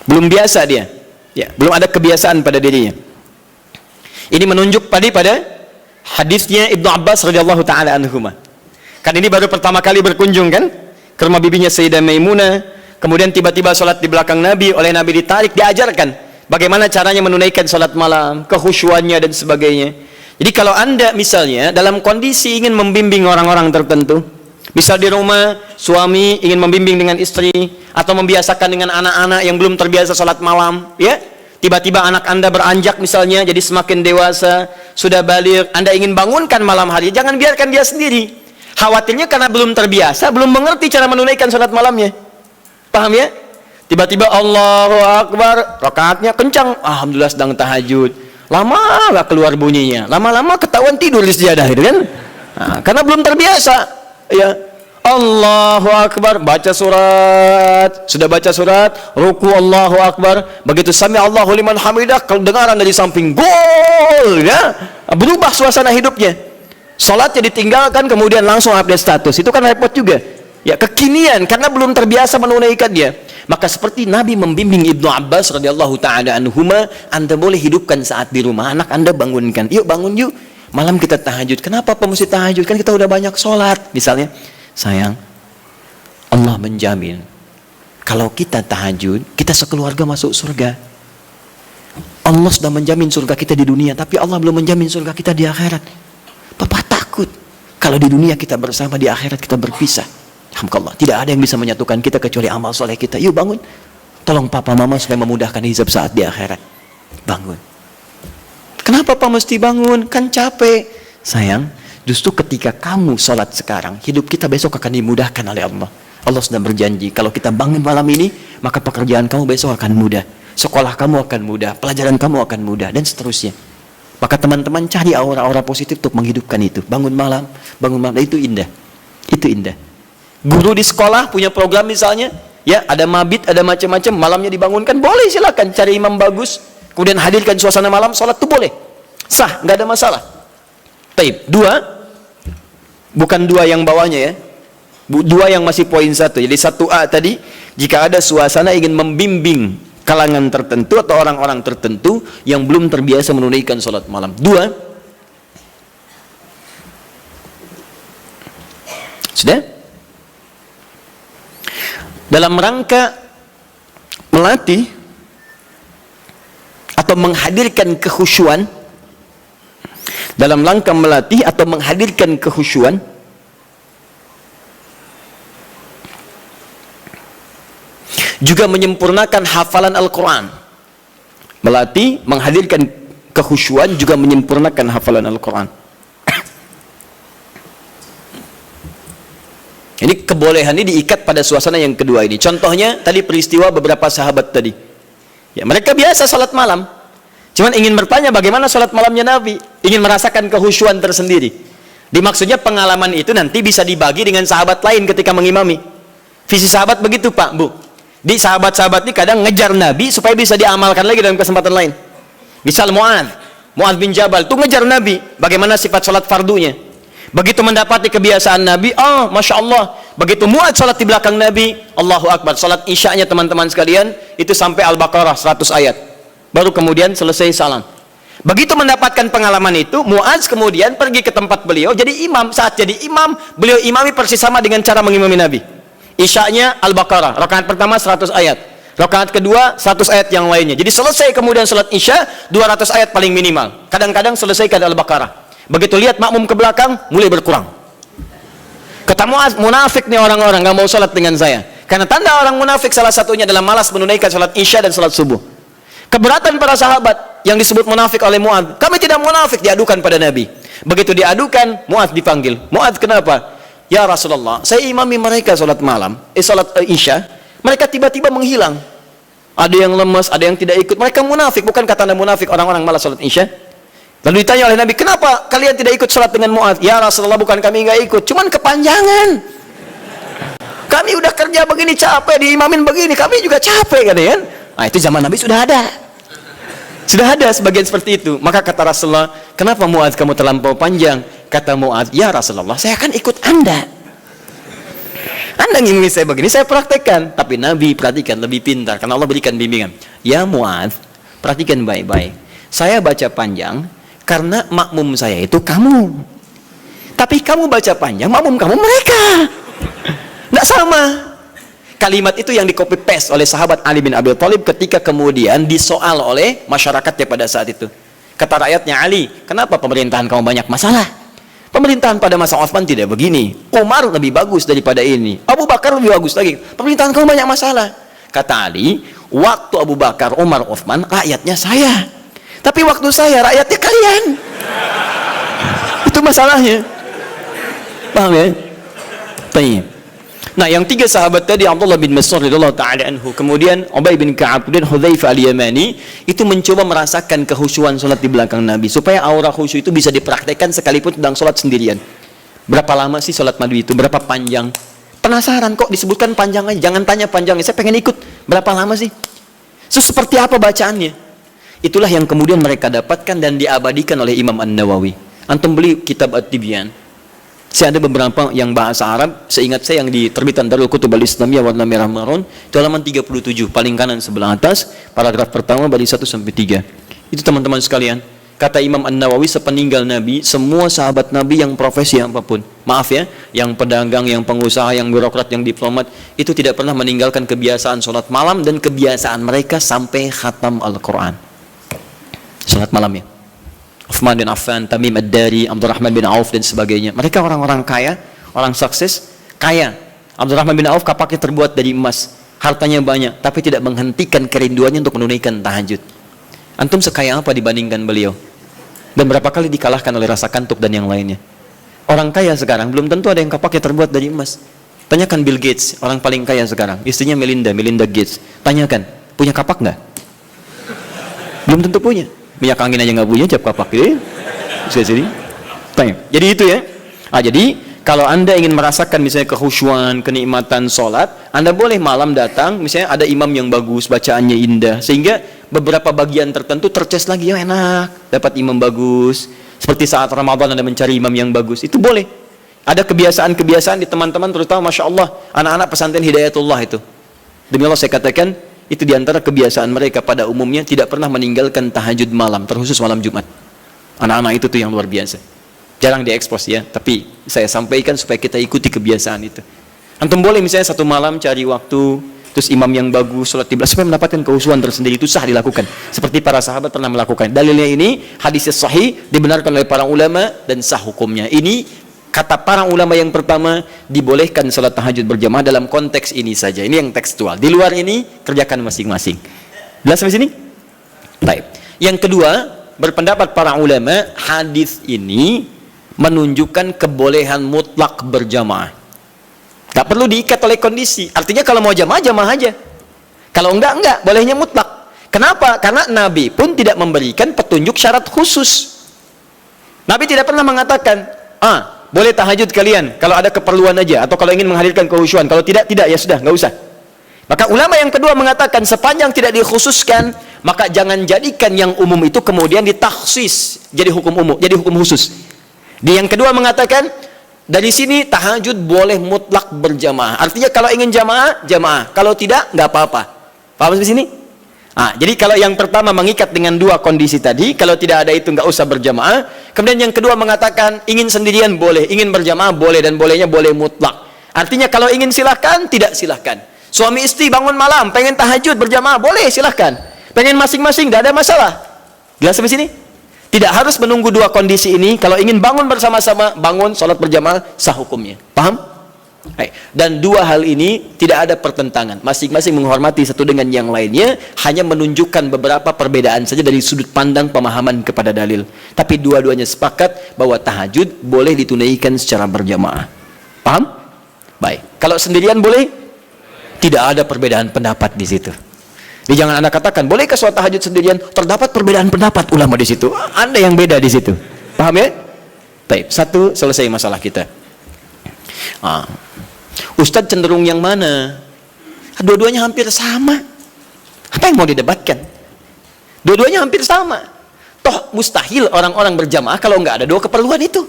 Belum biasa dia, ya, belum ada kebiasaan pada dirinya. Ini menunjuk pada hadisnya Ibnu Abbas radhiyallahu taala anhuma. Kan ini baru pertama kali berkunjung kan ke rumah bibinya Sayyidah Maimunah, kemudian tiba-tiba sholat di belakang Nabi, oleh Nabi ditarik, diajarkan bagaimana caranya menunaikan sholat malam, kekhusyuannya dan sebagainya. Jadi kalau Anda misalnya dalam kondisi ingin membimbing orang-orang tertentu, misal di rumah suami ingin membimbing dengan istri atau membiasakan dengan anak-anak yang belum terbiasa sholat malam, ya, tiba-tiba anak Anda beranjak misalnya jadi semakin dewasa, sudah baligh, Anda ingin bangunkan malam hari, jangan biarkan dia sendiri. Khawatirnya karena belum terbiasa, belum mengerti cara menunaikan sholat malamnya. Paham ya? Tiba-tiba Allahu Akbar, rakaatnya kencang, alhamdulillah sedang tahajud. Lama gak keluar bunyinya, lama-lama ketahuan tidur di sejadah, gitu kan? Nah, karena belum terbiasa, ya. Allahu Akbar, baca surat, sudah baca surat, ruku Allahu Akbar, begitu sami Allahu liman hamidah, kedengaran dari samping, gol, ya, berubah suasana hidupnya. Salatnya ditinggalkan, kemudian langsung update status, itu kan repot juga, ya, kekinian, karena belum terbiasa menunaikan dia. Maka seperti Nabi membimbing Ibnu Abbas radhiyallahu taala anhuma, Anda boleh hidupkan saat di rumah, anak Anda bangunkan, yuk bangun yuk, malam kita tahajud. Kenapa Pak mesti tahajud? Kan kita udah banyak sholat. Misalnya, sayang, Allah menjamin kalau kita tahajud, kita sekeluarga masuk surga. Allah sudah menjamin surga kita di dunia, tapi Allah belum menjamin surga kita di akhirat. Papa takut kalau di dunia kita bersama, di akhirat kita berpisah. Alhamdulillah, tidak ada yang bisa menyatukan kita kecuali amal soleh kita. Yuk bangun, tolong papa mama supaya memudahkan hisab saat di akhirat. Bangun. Kenapa Pak mesti bangun? Kan capek. Sayang, justru ketika kamu sholat sekarang, hidup kita besok akan dimudahkan oleh Allah. Allah sudah berjanji, kalau kita bangun malam ini, maka pekerjaan kamu besok akan mudah, sekolah kamu akan mudah, pelajaran kamu akan mudah, dan seterusnya. Maka teman-teman cari aura-aura positif untuk menghidupkan itu. Bangun malam, itu indah. Itu indah. Guru di sekolah punya program misalnya, ya, ada mabit, ada macam-macam, malamnya dibangunkan, boleh, silakan cari imam bagus, kemudian hadirkan suasana malam, sholat itu boleh, sah, nggak ada masalah. Taib. Dua, bukan dua yang bawahnya ya, dua yang masih poin satu. Jadi 1A tadi, jika ada suasana ingin membimbing kalangan tertentu atau orang-orang tertentu yang belum terbiasa menunaikan sholat malam. Dua, sudah? Dalam rangka melatih atau menghadirkan kekhusyuan, dalam rangka melatih atau menghadirkan kekhusyuan, juga menyempurnakan hafalan Al-Quran. Melatih, menghadirkan kekhusyuan, juga menyempurnakan hafalan Al-Quran. Ini kebolehan ini diikat pada suasana yang kedua ini. Contohnya tadi peristiwa beberapa sahabat tadi. Ya, mereka biasa salat malam. Cuman ingin bertanya bagaimana salat malamnya Nabi, ingin merasakan kehusyuan tersendiri. Dimaksudnya pengalaman itu nanti bisa dibagi dengan sahabat lain ketika mengimami. Visi sahabat begitu, Pak, Bu. Di sahabat-sahabat ini kadang ngejar Nabi supaya bisa diamalkan lagi dalam kesempatan lain. Misal Mu'adz, Mu'adz bin Jabal itu ngejar Nabi, bagaimana sifat sholat fardunya. Begitu mendapati kebiasaan Nabi, Masya Allah. Begitu Mu'adz sholat di belakang Nabi, Allahu Akbar. Sholat isya'nya teman-teman sekalian, itu sampai Al-Baqarah 100 ayat. Baru kemudian selesai salam. Begitu mendapatkan pengalaman itu, Mu'adz kemudian pergi ke tempat beliau, jadi imam. Saat jadi imam, beliau imami persis sama dengan cara mengimami Nabi. Isya'nya Al-Baqarah, rakaat pertama 100 ayat. Rakaat kedua 100 ayat yang lainnya. Jadi selesai kemudian salat Isya 200 ayat paling minimal. Kadang-kadang selesaikan Al-Baqarah. Begitu lihat makmum ke belakang mulai berkurang. Kata Mu'adz, munafik nih orang-orang enggak mau salat dengan saya. Karena tanda orang munafik salah satunya adalah malas menunaikan salat Isya dan salat subuh. Keberatan para sahabat yang disebut munafik oleh Mu'adz. Kami tidak munafik, diadukan pada Nabi. Begitu diadukan, Mu'adz dipanggil. Mu'adz, kenapa? Ya Rasulullah, saya imami mereka salat malam, salat Isya. Mereka tiba-tiba menghilang. Ada yang lemas, ada yang tidak ikut. Mereka munafik. Bukan kata Anda munafik orang-orang malas salat Isya? Lalu ditanya oleh Nabi, kenapa kalian tidak ikut salat dengan Mu'adz? Ya Rasulullah, bukan kami nggak ikut, cuman kepanjangan. Kami udah kerja begini capek, diimamin begini, kami juga capek kan ya? Nah, itu zaman Nabi sudah ada. Sudah ada sebagian seperti itu. Maka kata Rasulullah, kenapa Mu'adz kamu terlampau panjang? Kata Mu'adz, ya Rasulullah, saya akan ikut Anda. Anda ngimami saya begini, saya praktekkan. Tapi Nabi perhatikan, lebih pintar, karena Allah berikan bimbingan. Ya Mu'adz, perhatikan baik-baik. Saya baca panjang karena makmum saya itu kamu. Tapi kamu baca panjang, makmum kamu mereka. Tidak sama. Kalimat itu yang di copy paste oleh sahabat Ali bin Abi Thalib ketika kemudian disoal oleh masyarakatnya pada saat itu. Kata rakyatnya, Ali, kenapa pemerintahan kamu banyak masalah? Pemerintahan pada masa Utsman tidak begini. Umar lebih bagus daripada ini. Abu Bakar lebih bagus lagi. Pemerintahan kamu banyak masalah. Kata Ali, waktu Abu Bakar, Umar, Utsman, rakyatnya saya. Tapi waktu saya, rakyatnya kalian. Itu masalahnya. Paham ya? Baik. Nah, yang tiga sahabat tadi, Abdullah bin Mas'ud radhiyallahu taala anhu, kemudian Ubay bin Ka'ab dan Hudzaifah al-Yamani, itu mencoba merasakan kehusyuan salat di belakang Nabi supaya aura khusyuk itu bisa dipraktekkan sekalipun sedang salat sendirian. Berapa lama sih salat Nabi itu? Berapa panjang? Penasaran kok disebutkan panjang aja, jangan tanya panjangnya. Saya pengen ikut. Berapa lama sih? Seperti apa bacaannya? Itulah yang kemudian mereka dapatkan dan diabadikan oleh Imam An-Nawawi. Antum beli kitab At-Tibyan. Saya ada beberapa yang bahasa Arab, seingat saya yang di terbitan Darul Kutub Al-Islamiyah warna merah marun, itu halaman 37, paling kanan sebelah atas, paragraf pertama bagi 1 sampai 3. Itu teman-teman sekalian, kata Imam An-Nawawi, sepeninggal Nabi, semua sahabat Nabi yang profesi apapun, maaf ya, yang pedagang, yang pengusaha, yang birokrat, yang diplomat, itu tidak pernah meninggalkan kebiasaan sholat malam dan kebiasaan mereka sampai khatam Al-Quran. Sholat malam ya. Uthman bin Affan, Tamim Ad-Dari, Abdurrahman bin Auf dan sebagainya. Mereka orang-orang kaya, orang sukses, kaya. Abdurrahman bin Auf kapaknya terbuat dari emas, hartanya banyak, tapi tidak menghentikan kerinduannya untuk menunaikan tahajud. Antum sekaya apa dibandingkan beliau? Dan berapa kali dikalahkan oleh rasa kantuk dan yang lainnya? Orang kaya sekarang belum tentu ada yang kapaknya terbuat dari emas. Tanyakan Bill Gates, orang paling kaya sekarang, istrinya Melinda Gates. Tanyakan, punya kapak nggak? Belum tentu punya. Minyak angin aja nggak punya, cap kapak ya. Bisa jadi. Jadi itu ya. Jadi kalau Anda ingin merasakan misalnya kehusyuan, kenikmatan sholat, Anda boleh malam datang, misalnya ada imam yang bagus, bacaannya indah, sehingga beberapa bagian tertentu terces lagi, ya enak, dapat imam bagus. Seperti saat Ramadan Anda mencari imam yang bagus, itu boleh. Ada kebiasaan-kebiasaan di teman-teman, terutama Masya Allah, anak-anak pesantren Hidayatullah itu. Demi Allah saya katakan, itu diantara kebiasaan mereka pada umumnya tidak pernah meninggalkan tahajud malam, terkhusus malam Jumat. Anak-anak itu tuh yang luar biasa. Jarang diekspos ya, tapi saya sampaikan supaya kita ikuti kebiasaan itu. Antum boleh misalnya satu malam cari waktu, terus imam yang bagus, sholat tibla, supaya mendapatkan kehusuan tersendiri, itu sah dilakukan. Seperti para sahabat pernah melakukan. Dalilnya ini, hadis sahih, dibenarkan oleh para ulama, dan sah hukumnya. Ini kata para ulama yang pertama, dibolehkan salat tahajud berjamaah dalam konteks ini saja. Ini yang tekstual. Di luar ini, kerjakan masing-masing. Jelas sampai sini? Baik. Yang kedua, berpendapat para ulama, hadis ini menunjukkan kebolehan mutlak berjamaah. Tak perlu diikat oleh kondisi. Artinya kalau mau jamaah, jamaah aja. Kalau enggak, bolehnya mutlak. Kenapa? Karena Nabi pun tidak memberikan petunjuk syarat khusus. Nabi tidak pernah mengatakan, boleh tahajud kalian kalau ada keperluan aja, atau kalau ingin menghadirkan kehusyuan. Kalau tidak ya sudah, nggak usah. Maka ulama yang kedua mengatakan sepanjang tidak dikhususkan, Maka jangan jadikan yang umum itu kemudian ditaksis jadi hukum umum, jadi hukum khusus. Di yang kedua mengatakan dari sini tahajud boleh mutlak berjamaah. Artinya kalau ingin jamaah, jamaah. Kalau tidak, nggak apa-apa. Paham sampai sini? Jadi kalau yang pertama mengikat dengan dua kondisi tadi, kalau tidak ada itu nggak usah berjamaah. Kemudian yang kedua mengatakan ingin sendirian boleh, ingin berjamaah boleh, dan bolehnya boleh mutlak. Artinya kalau ingin silahkan, tidak silahkan. Suami istri bangun malam, pengen tahajud berjamaah boleh, silahkan. Pengen masing-masing, tidak ada masalah. Jelas sampai sini? Tidak harus menunggu dua kondisi ini. Kalau ingin bangun bersama-sama, bangun, sholat berjamaah, sah hukumnya. Paham? Dan dua hal ini tidak ada pertentangan. Masing-masing menghormati satu dengan yang lainnya, hanya menunjukkan beberapa perbedaan saja dari sudut pandang pemahaman kepada dalil. Tapi dua-duanya sepakat bahwa tahajud boleh ditunaikan secara berjamaah. Paham? Baik. Kalau sendirian boleh? Tidak ada perbedaan pendapat di situ. Jadi jangan Anda katakan, bolehkah sholat tahajud sendirian? Terdapat perbedaan pendapat ulama di situ. Anda yang beda di situ. Paham ya? Baik, satu, selesai masalah kita. Ustadz cenderung yang mana? Dua-duanya hampir sama. Apa yang mau didebatkan? Dua-duanya hampir sama. Toh mustahil orang-orang berjamaah kalau nggak ada dua keperluan itu.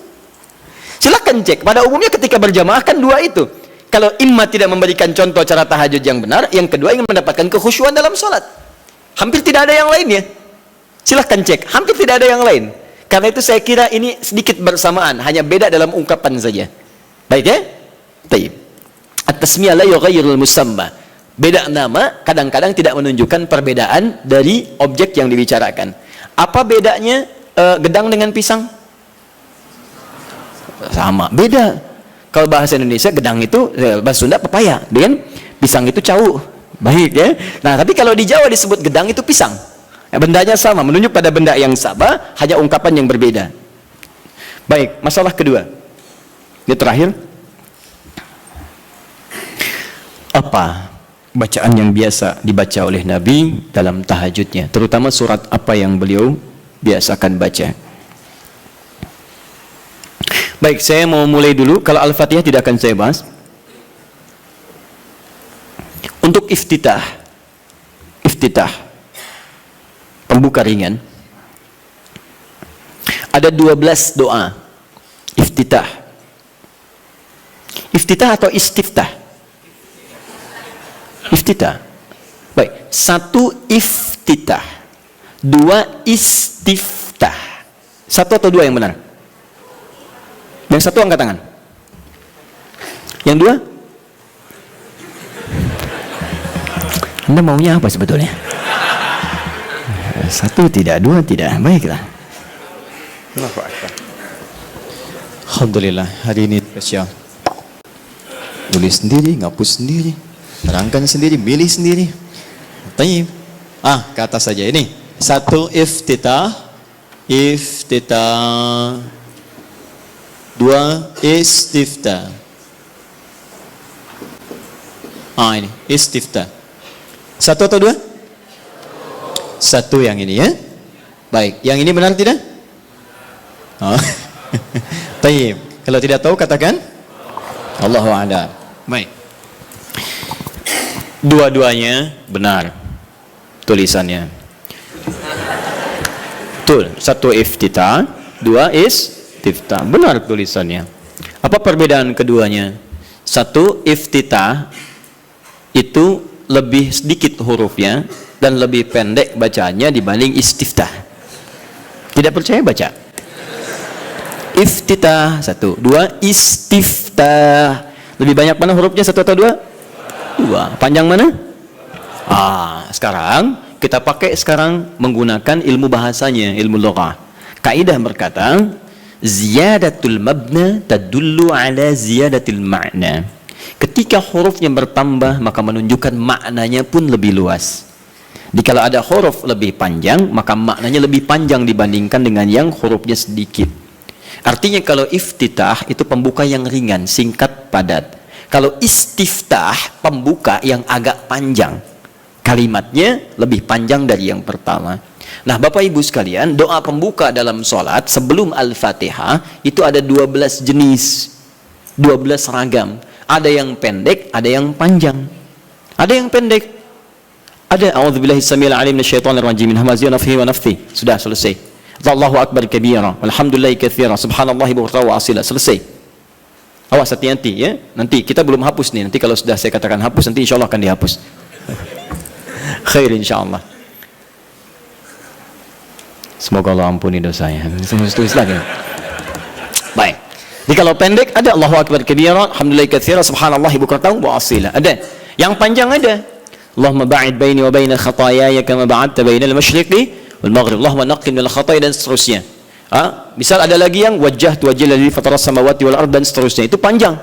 Silakan cek. Pada umumnya ketika berjamaah kan dua itu. Kalau imma tidak memberikan contoh cara tahajud yang benar, yang kedua ingin mendapatkan kekhusyuan dalam sholat. Hampir tidak ada yang lainnya. Silahkan cek, hampir tidak ada yang lain. Karena itu saya kira ini sedikit bersamaan, hanya beda dalam ungkapan saja. Baik ya? Baik. At-tasmiyah la yughayyirul musamma. Beda nama kadang-kadang tidak menunjukkan perbedaan dari objek yang dibicarakan. Apa bedanya gedang dengan pisang? Sama, beda. Kalau bahasa Indonesia gedang itu, bahasa Sunda pepaya, dengan pisang itu cau. Baik ya. Nah, tapi kalau di Jawa disebut gedang itu pisang. Bendanya sama, menunjuk pada benda yang sama, hanya ungkapan yang berbeda. Baik, masalah kedua. Ini terakhir. Apa bacaan yang biasa dibaca oleh Nabi dalam tahajudnya? Terutama surat apa yang beliau biasakan baca? Baik, saya mau mulai dulu. Kalau Al-Fatihah tidak akan saya bahas. Untuk iftitah, pembuka ringan, ada 12 doa iftitah. Iftitah atau istiftah? Iftitah. Baik, satu iftitah, dua istiftah. Satu atau dua yang benar? Yang satu angkat tangan. Yang dua? Anda maunya apa sebetulnya? Satu tidak, dua tidak. Baiklah. Alhamdulillah, hari ini spesial. Tulis sendiri, ngapus sendiri, terangkan sendiri, pilih sendiri. Tanya. Ke atas saja ini. Satu iftitah. Dua istiftah. Ini istiftah. Satu atau dua? Satu yang ini ya. Baik, yang ini benar tidak? Tayyib. Kalau tidak tahu katakan Allahu a'lam. Baik. Dua-duanya benar tulisannya. Betul. Satu iftitah, dua istiftah. Benar tulisannya. Apa perbedaan keduanya? Satu iftitah itu lebih sedikit hurufnya dan lebih pendek bacaannya dibanding istiftah. Tidak percaya baca. Iftitah satu, dua istiftah. Lebih banyak mana hurufnya, satu atau dua? Dua. Panjang mana? Sekarang kita pakai menggunakan ilmu bahasanya, ilmu lughah. Kaidah berkata, ziyadatul mabna tadullu ala ziyadatil ma'na. Ketika hurufnya bertambah, maka menunjukkan maknanya pun lebih luas. Jadi kalau ada huruf lebih panjang, maka maknanya lebih panjang dibandingkan dengan yang hurufnya sedikit. Artinya kalau iftitah itu pembuka yang ringan, singkat, padat. Kalau istiftah, pembuka yang agak panjang. Kalimatnya lebih panjang dari yang pertama. Nah, Bapak Ibu sekalian, doa pembuka dalam sholat sebelum Al-Fatihah itu ada 12 jenis, 12 ragam. Ada yang pendek, ada yang panjang. Ada yang pendek. Ada a'udzubillahi samil alim minasyaitonir rajim min hamazihi wa nafthihi wa nafthi. Sudah selesai. Allahu akbar kabira, walhamdulillahi katsira, subhanallahi bukratan wa asila. Selesai. Awas hati-hati ya. Nanti kita belum hapus nih. Nanti kalau sudah saya katakan hapus, nanti insyaallah akan dihapus. Khair insyaallah. Semoga Allah ampuni dosanya. Tulis lagi. Baik. Jadi kalau pendek ada Allahu akbar kabira, alhamdulillahi katsira, subhanallahi bukratan wa asila. Ada. Yang panjang ada. Allahumma ba'id baini wa baina khataayaya kama ba'adta bainal masyriqi wal maghrib. Allahumma naqqi minal khataaya dan seterusnya. Misal ada lagi yang wajjahtu wajhal ladzi fatara samawati wal ardh dan seterusnya. Itu panjang.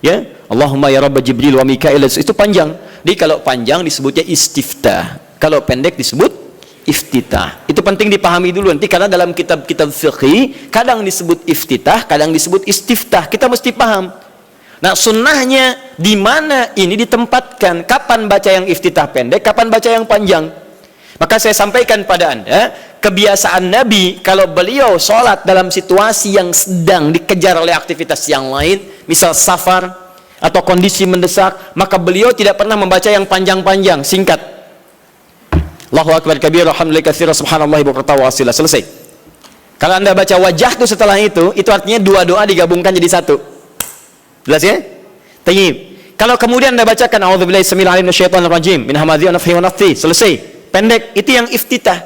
Ya. Allahumma ya rabb Jibril wa Mikail, itu panjang. Jadi kalau panjang disebutnya istiftah. Kalau pendek disebut iftitah. Itu penting dipahami dulu nanti karena dalam kitab-kitab fikih kadang disebut iftitah, kadang disebut istiftah. Kita mesti paham. Nah, sunnahnya di mana ini ditempatkan? Kapan baca yang iftitah pendek, kapan baca yang panjang? Maka saya sampaikan pada Anda, kebiasaan Nabi kalau beliau sholat dalam situasi yang sedang dikejar oleh aktivitas yang lain, misal safar atau kondisi mendesak, maka beliau tidak pernah membaca yang panjang-panjang, singkat. Allahu akbar kabira, alhamdulillahi katsira, subhanallahi bukratan wa asila. Selesai. Kalau Anda baca wajah itu setelah itu artinya dua doa digabungkan jadi satu. Jelas ya? Tayyib. Kalau kemudian Anda bacakan a'udzubillahi samil alim minasyaitonir rajim min hamazihi wa nafthihi wa nafthi, selesai. Pendek, itu yang iftitah.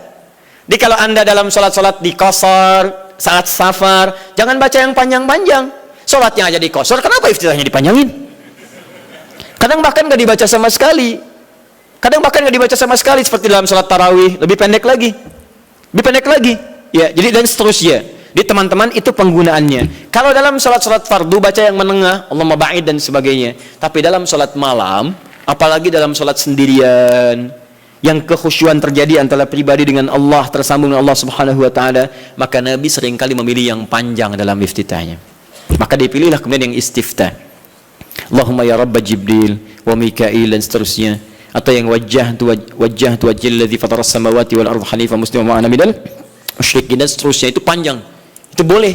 Jadi kalau Anda dalam salat-salat di qasar, saat safar, jangan baca yang panjang-panjang. Salatnya aja di qasar, kenapa iftitahnya dipanjangin? Kadang bahkan enggak dibaca sama sekali. Seperti dalam salat tarawih, lebih pendek lagi. Ya, jadi dan seterusnya. Di teman-teman itu penggunaannya. Kalau dalam salat-salat fardu baca yang menengah, Allahumma ba'id dan sebagainya. Tapi dalam salat malam, apalagi dalam salat sendirian, yang kekhusyuan terjadi antara pribadi dengan Allah, tersambung dengan Allah Subhanahu wa taala, maka Nabi seringkali memilih yang panjang dalam iftitahnya. Maka dipilihlah kemudian yang istiftah. Allahumma ya rabb Jibril wa Mikail dan seterusnya. Atau yang wajjahtu wajhal ladzi fatara samawati wal ardh hanifan musliman wa ana minal musyrikin dan seterusnya. Itu panjang. Itu boleh.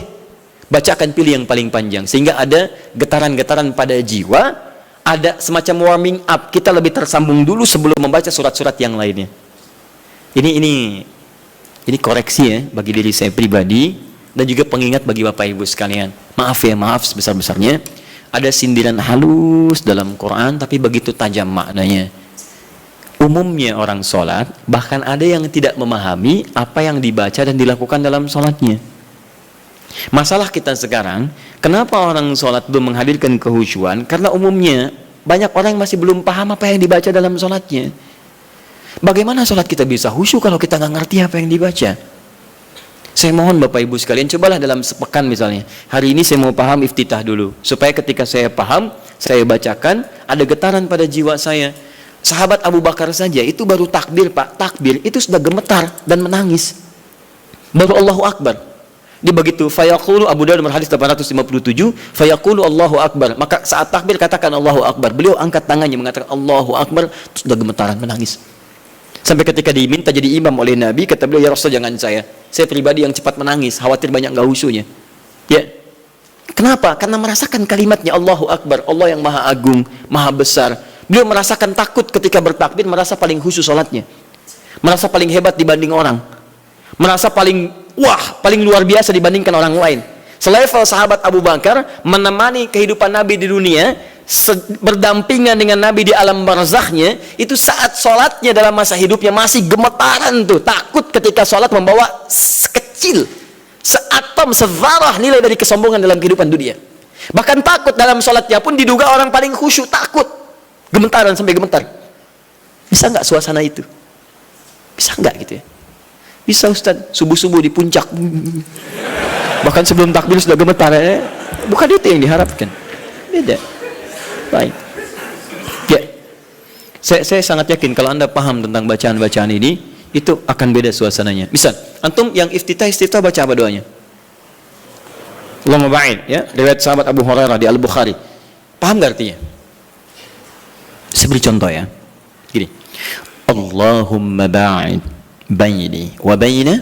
Bacakan, pilih yang paling panjang sehingga ada getaran-getaran pada jiwa, ada semacam warming up. Kita lebih tersambung dulu sebelum membaca surat-surat yang lainnya. Ini koreksi ya bagi diri saya pribadi dan juga pengingat bagi Bapak Ibu sekalian. Maaf sebesar-besarnya. Ada sindiran halus dalam Quran tapi begitu tajam maknanya. Umumnya orang sholat, bahkan ada yang tidak memahami apa yang dibaca dan dilakukan dalam sholatnya. Masalah kita sekarang, kenapa orang sholat belum menghadirkan kehusyuan? Karena umumnya banyak orang yang masih belum paham apa yang dibaca dalam sholatnya. Bagaimana sholat kita bisa khusyuk kalau kita nggak ngerti apa yang dibaca? Saya mohon Bapak Ibu sekalian, cobalah dalam sepekan misalnya, hari ini saya mau paham iftitah dulu, supaya ketika saya paham, saya bacakan, ada getaran pada jiwa saya. Sahabat Abu Bakar saja itu baru takbir Pak, takbir itu sudah gemetar dan menangis. Baru Allahu Akbar. Dia begitu, fayaqulu, Abu Dawud nomor hadis 857, fayaqulu Allahu Akbar. Maka saat takbir katakan Allahu Akbar. Beliau angkat tangannya mengatakan Allahu Akbar, sudah gemetaran menangis. Sampai ketika diminta jadi imam oleh Nabi, kata beliau, ya Rasul jangan saya pribadi yang cepat menangis, khawatir banyak enggak khusyuknya. Ya. Kenapa? Karena merasakan kalimatnya Allahu Akbar, Allah yang maha agung, maha besar. Beliau merasakan takut ketika bertakbir, merasa paling khusyuk salatnya. Merasa paling hebat dibanding orang. Merasa paling paling luar biasa dibandingkan orang lain. Selevel sahabat Abu Bakar menemani kehidupan Nabi di dunia, berdampingan dengan Nabi di alam barzakhnya, itu saat sholatnya dalam masa hidupnya masih gemetaran tuh, takut ketika sholat membawa sekecil, seatom, sezarah nilai dari kesombongan dalam kehidupan dunia. Bahkan takut dalam sholatnya pun diduga orang paling khusyuk, takut, gemetaran sampai gemetar. Bisa nggak suasana itu? Bisa nggak gitu ya? Bisa Ustaz, subuh-subuh di puncak, bahkan sebelum takbir sudah gemetar ya? Bukan itu yang diharapkan, beda. Baik. Ya. Saya sangat yakin kalau Anda paham tentang bacaan-bacaan ini, itu akan beda suasananya. Misal, antum yang iftitah baca apa doanya? Allahumma ba'id, ya, riwayat sahabat Abu Hurairah di Al-Bukhari. Paham gak artinya? Saya beri contoh ya. Gini. Allahumma ba'id baini wa baina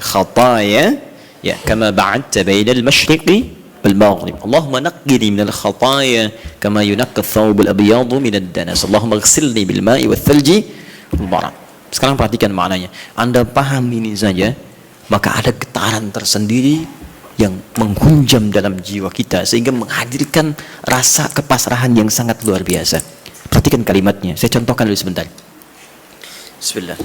khataaya ya kama ba'adta baina al-masyriqi wal-maghrib. Allahumma naqqini min al-khataaya kama yunaqqa ath-thawb al-abyadu min ad-danas. Allahumma ighsilni bil ma'i wath-thalji Mubarak. Sekarang perhatikan maknanya. Anda paham ini saja, maka ada getaran tersendiri yang menghunjam dalam jiwa kita sehingga menghadirkan rasa kepasrahan yang sangat luar biasa. Perhatikan kalimatnya. Saya contohkan dulu sebentar. Bismillah.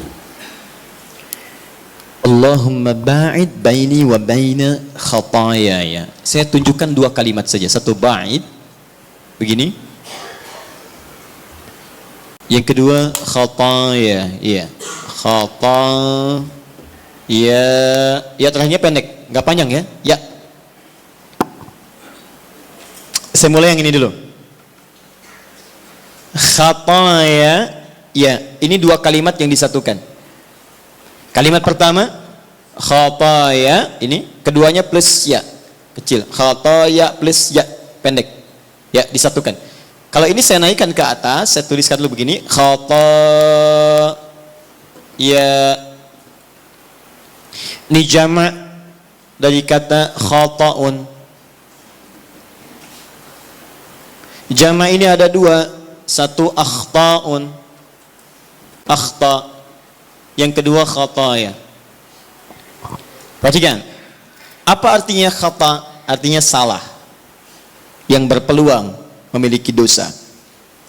Allahumma ba'id baini wa baina khatayaya. Saya tunjukkan dua kalimat saja. Satu ba'id, begini. Yang kedua khataya, ya. Khataya. Ya terakhirnya pendek, nggak panjang ya. Ya. Saya mulai yang ini dulu. Khataya, ya. Ini dua kalimat yang disatukan. Kalimat pertama khataya, ini keduanya plus ya kecil. Khataya plus ya pendek. Ya disatukan. Kalau ini saya naikkan ke atas, saya tuliskan dulu begini, khataya. Ini jama' dari kata khata'un. Jama' ini ada dua, satu akhta'un, akhta'. Yang kedua khataya. Perhatikan. Apa artinya khata? Artinya salah. Yang berpeluang memiliki dosa.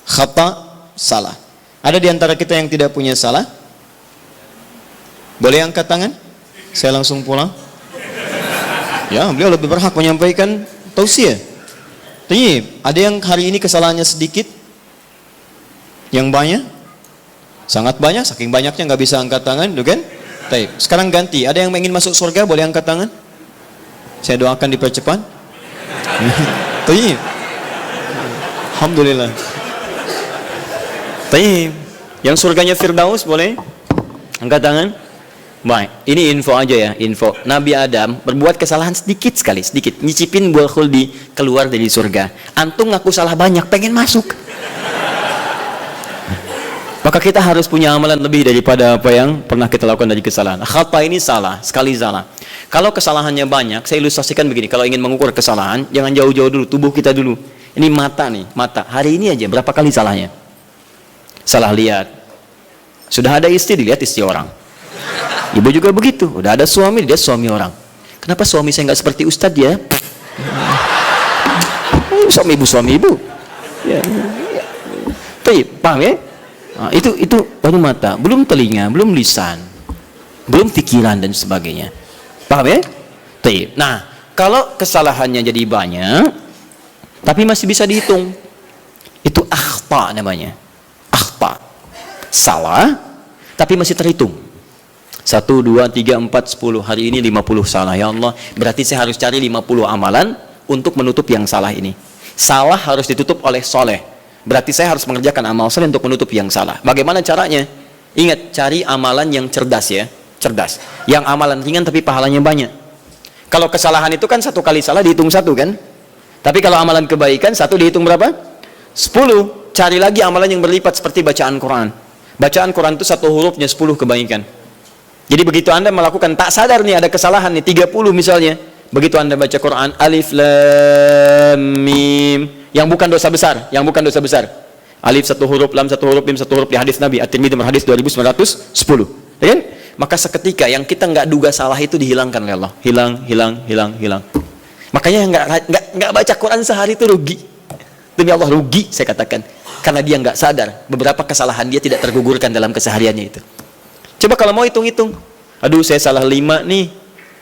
Khata, salah. Ada di antara kita yang tidak punya salah? Boleh angkat tangan? Saya langsung pulang. Ya, beliau lebih berhak menyampaikan tausiah. Tapi ada yang hari ini kesalahannya sedikit? Yang banyak? Sangat banyak, saking banyaknya nggak bisa angkat tangan, kan? Baik, sekarang ganti. Ada yang ingin masuk surga, boleh angkat tangan? Saya doakan dipercepat. Baik. Alhamdulillah. Baik. Yang surganya Firdaus boleh? Angkat tangan. Baik, ini info aja ya, info. Nabi Adam berbuat kesalahan sedikit sekali, sedikit. Nyicipin buah khuldi, keluar dari surga. Antum ngaku salah banyak, pengen masuk. Maka kita harus punya amalan lebih daripada apa yang pernah kita lakukan dari kesalahan. Khata ini salah, sekali salah. Kalau kesalahannya banyak, saya ilustrasikan begini. Kalau ingin mengukur kesalahan, jangan jauh-jauh dulu, tubuh kita dulu. Ini mata nih, mata. Hari ini aja berapa kali salahnya? Salah lihat. Sudah ada istri, dilihat istri orang. Ibu juga begitu. Udah ada suami, dilihat suami orang. Kenapa suami saya nggak seperti ustadz ya? Suami ibu. Ya. Paham ya? Nah, itu baru mata, belum telinga, belum lisan, belum pikiran dan sebagainya. Paham ya? Nah, kalau kesalahannya jadi banyak, tapi masih bisa dihitung, itu akhta namanya. Akhta, salah, tapi masih terhitung. 1, 2, 3, 4, 10. Hari ini 50 salah. Ya Allah, berarti saya harus cari 50 amalan untuk menutup yang salah ini. Salah harus ditutup oleh soleh. Berarti saya harus mengerjakan amal soleh untuk menutup yang salah. Bagaimana caranya? Ingat, cari amalan yang cerdas ya. Cerdas. Yang amalan ringan tapi pahalanya banyak. Kalau kesalahan itu kan 1 kali salah dihitung 1 kan? Tapi kalau amalan kebaikan 1 dihitung berapa? 10. Cari lagi amalan yang berlipat seperti bacaan Quran. Bacaan Quran itu 1 hurufnya 10 kebaikan. Jadi begitu Anda melakukan, tak sadar nih ada kesalahan nih 30 misalnya. Begitu Anda baca Quran, alif lam mim, yang bukan dosa besar, alif 1 huruf, lam 1 huruf, mim 1 huruf di hadis Nabi At-Tirmidzi hadis 2910, ya kan? Maka seketika yang kita nggak duga salah itu dihilangkan oleh Allah, hilang. Makanya nggak baca Quran sehari itu rugi, demi Allah rugi saya katakan, karena dia nggak sadar beberapa kesalahan dia tidak tergugurkan dalam kesehariannya itu. Coba kalau mau hitung-hitung, aduh saya salah 5 nih,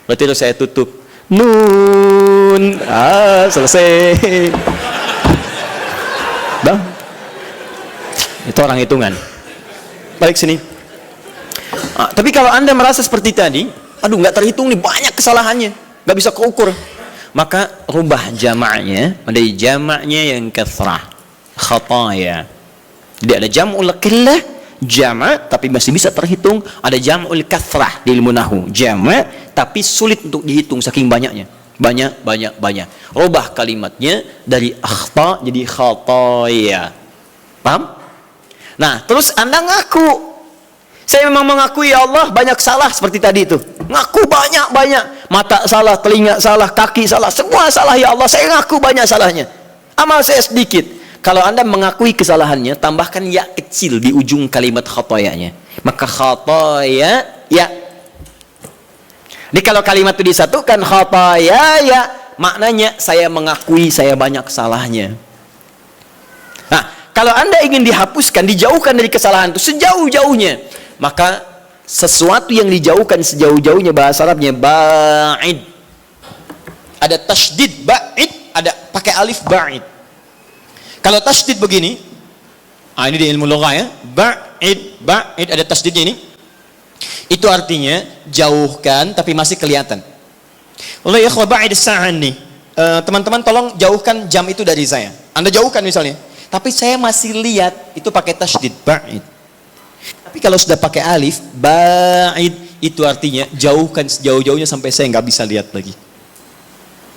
berarti harus saya tutup nun, selesai. Bang, itu orang hitungan. Balik sini. Tapi kalau Anda merasa seperti tadi, aduh nggak terhitung nih, banyak kesalahannya, nggak bisa keukur, maka rubah jamaknya menjadi jamaknya yang kathrah, khataya. Jadi ada jam'ul qillah, jamak tapi masih bisa terhitung. Ada jam'ul kathrah di ilmu nahwu, jamak tapi sulit untuk dihitung saking banyaknya. Banyak. Rubah kalimatnya dari akhta jadi khataya. Paham? Nah, terus Anda ngaku, saya memang mengakui ya Allah banyak salah seperti tadi itu. Ngaku banyak. Mata salah, telinga salah, kaki salah, semua salah ya Allah. Saya ngaku banyak salahnya. Amal saya sedikit. kalau Anda mengakui kesalahannya, tambahkan ya kecil di ujung kalimat khotoyanya. Maka khotoya ya. Jadi kalau kalimat itu disatukan khotoya ya, maknanya saya mengakui saya banyak salahnya. Nah, kalau Anda ingin dihapuskan, dijauhkan dari kesalahan itu sejauh-jauhnya, maka sesuatu yang dijauhkan sejauh-jauhnya bahasa Arabnya ba'id. Ada tasydid ba'id, ada pakai alif ba'id. Kalau tasydid begini, ini di ilmu lugah ya, ba'id ada tasydidnya ini. Itu artinya jauhkan tapi masih kelihatan. Oleh ikhwah ba'id as-sa'an nih. Teman-teman tolong jauhkan jam itu dari saya. Anda jauhkan misalnya, tapi saya masih lihat, itu pakai tasydid ba'id. Tapi kalau sudah pakai alif ba'id, itu artinya jauhkan sejauh-jauhnya sampai saya nggak bisa lihat lagi.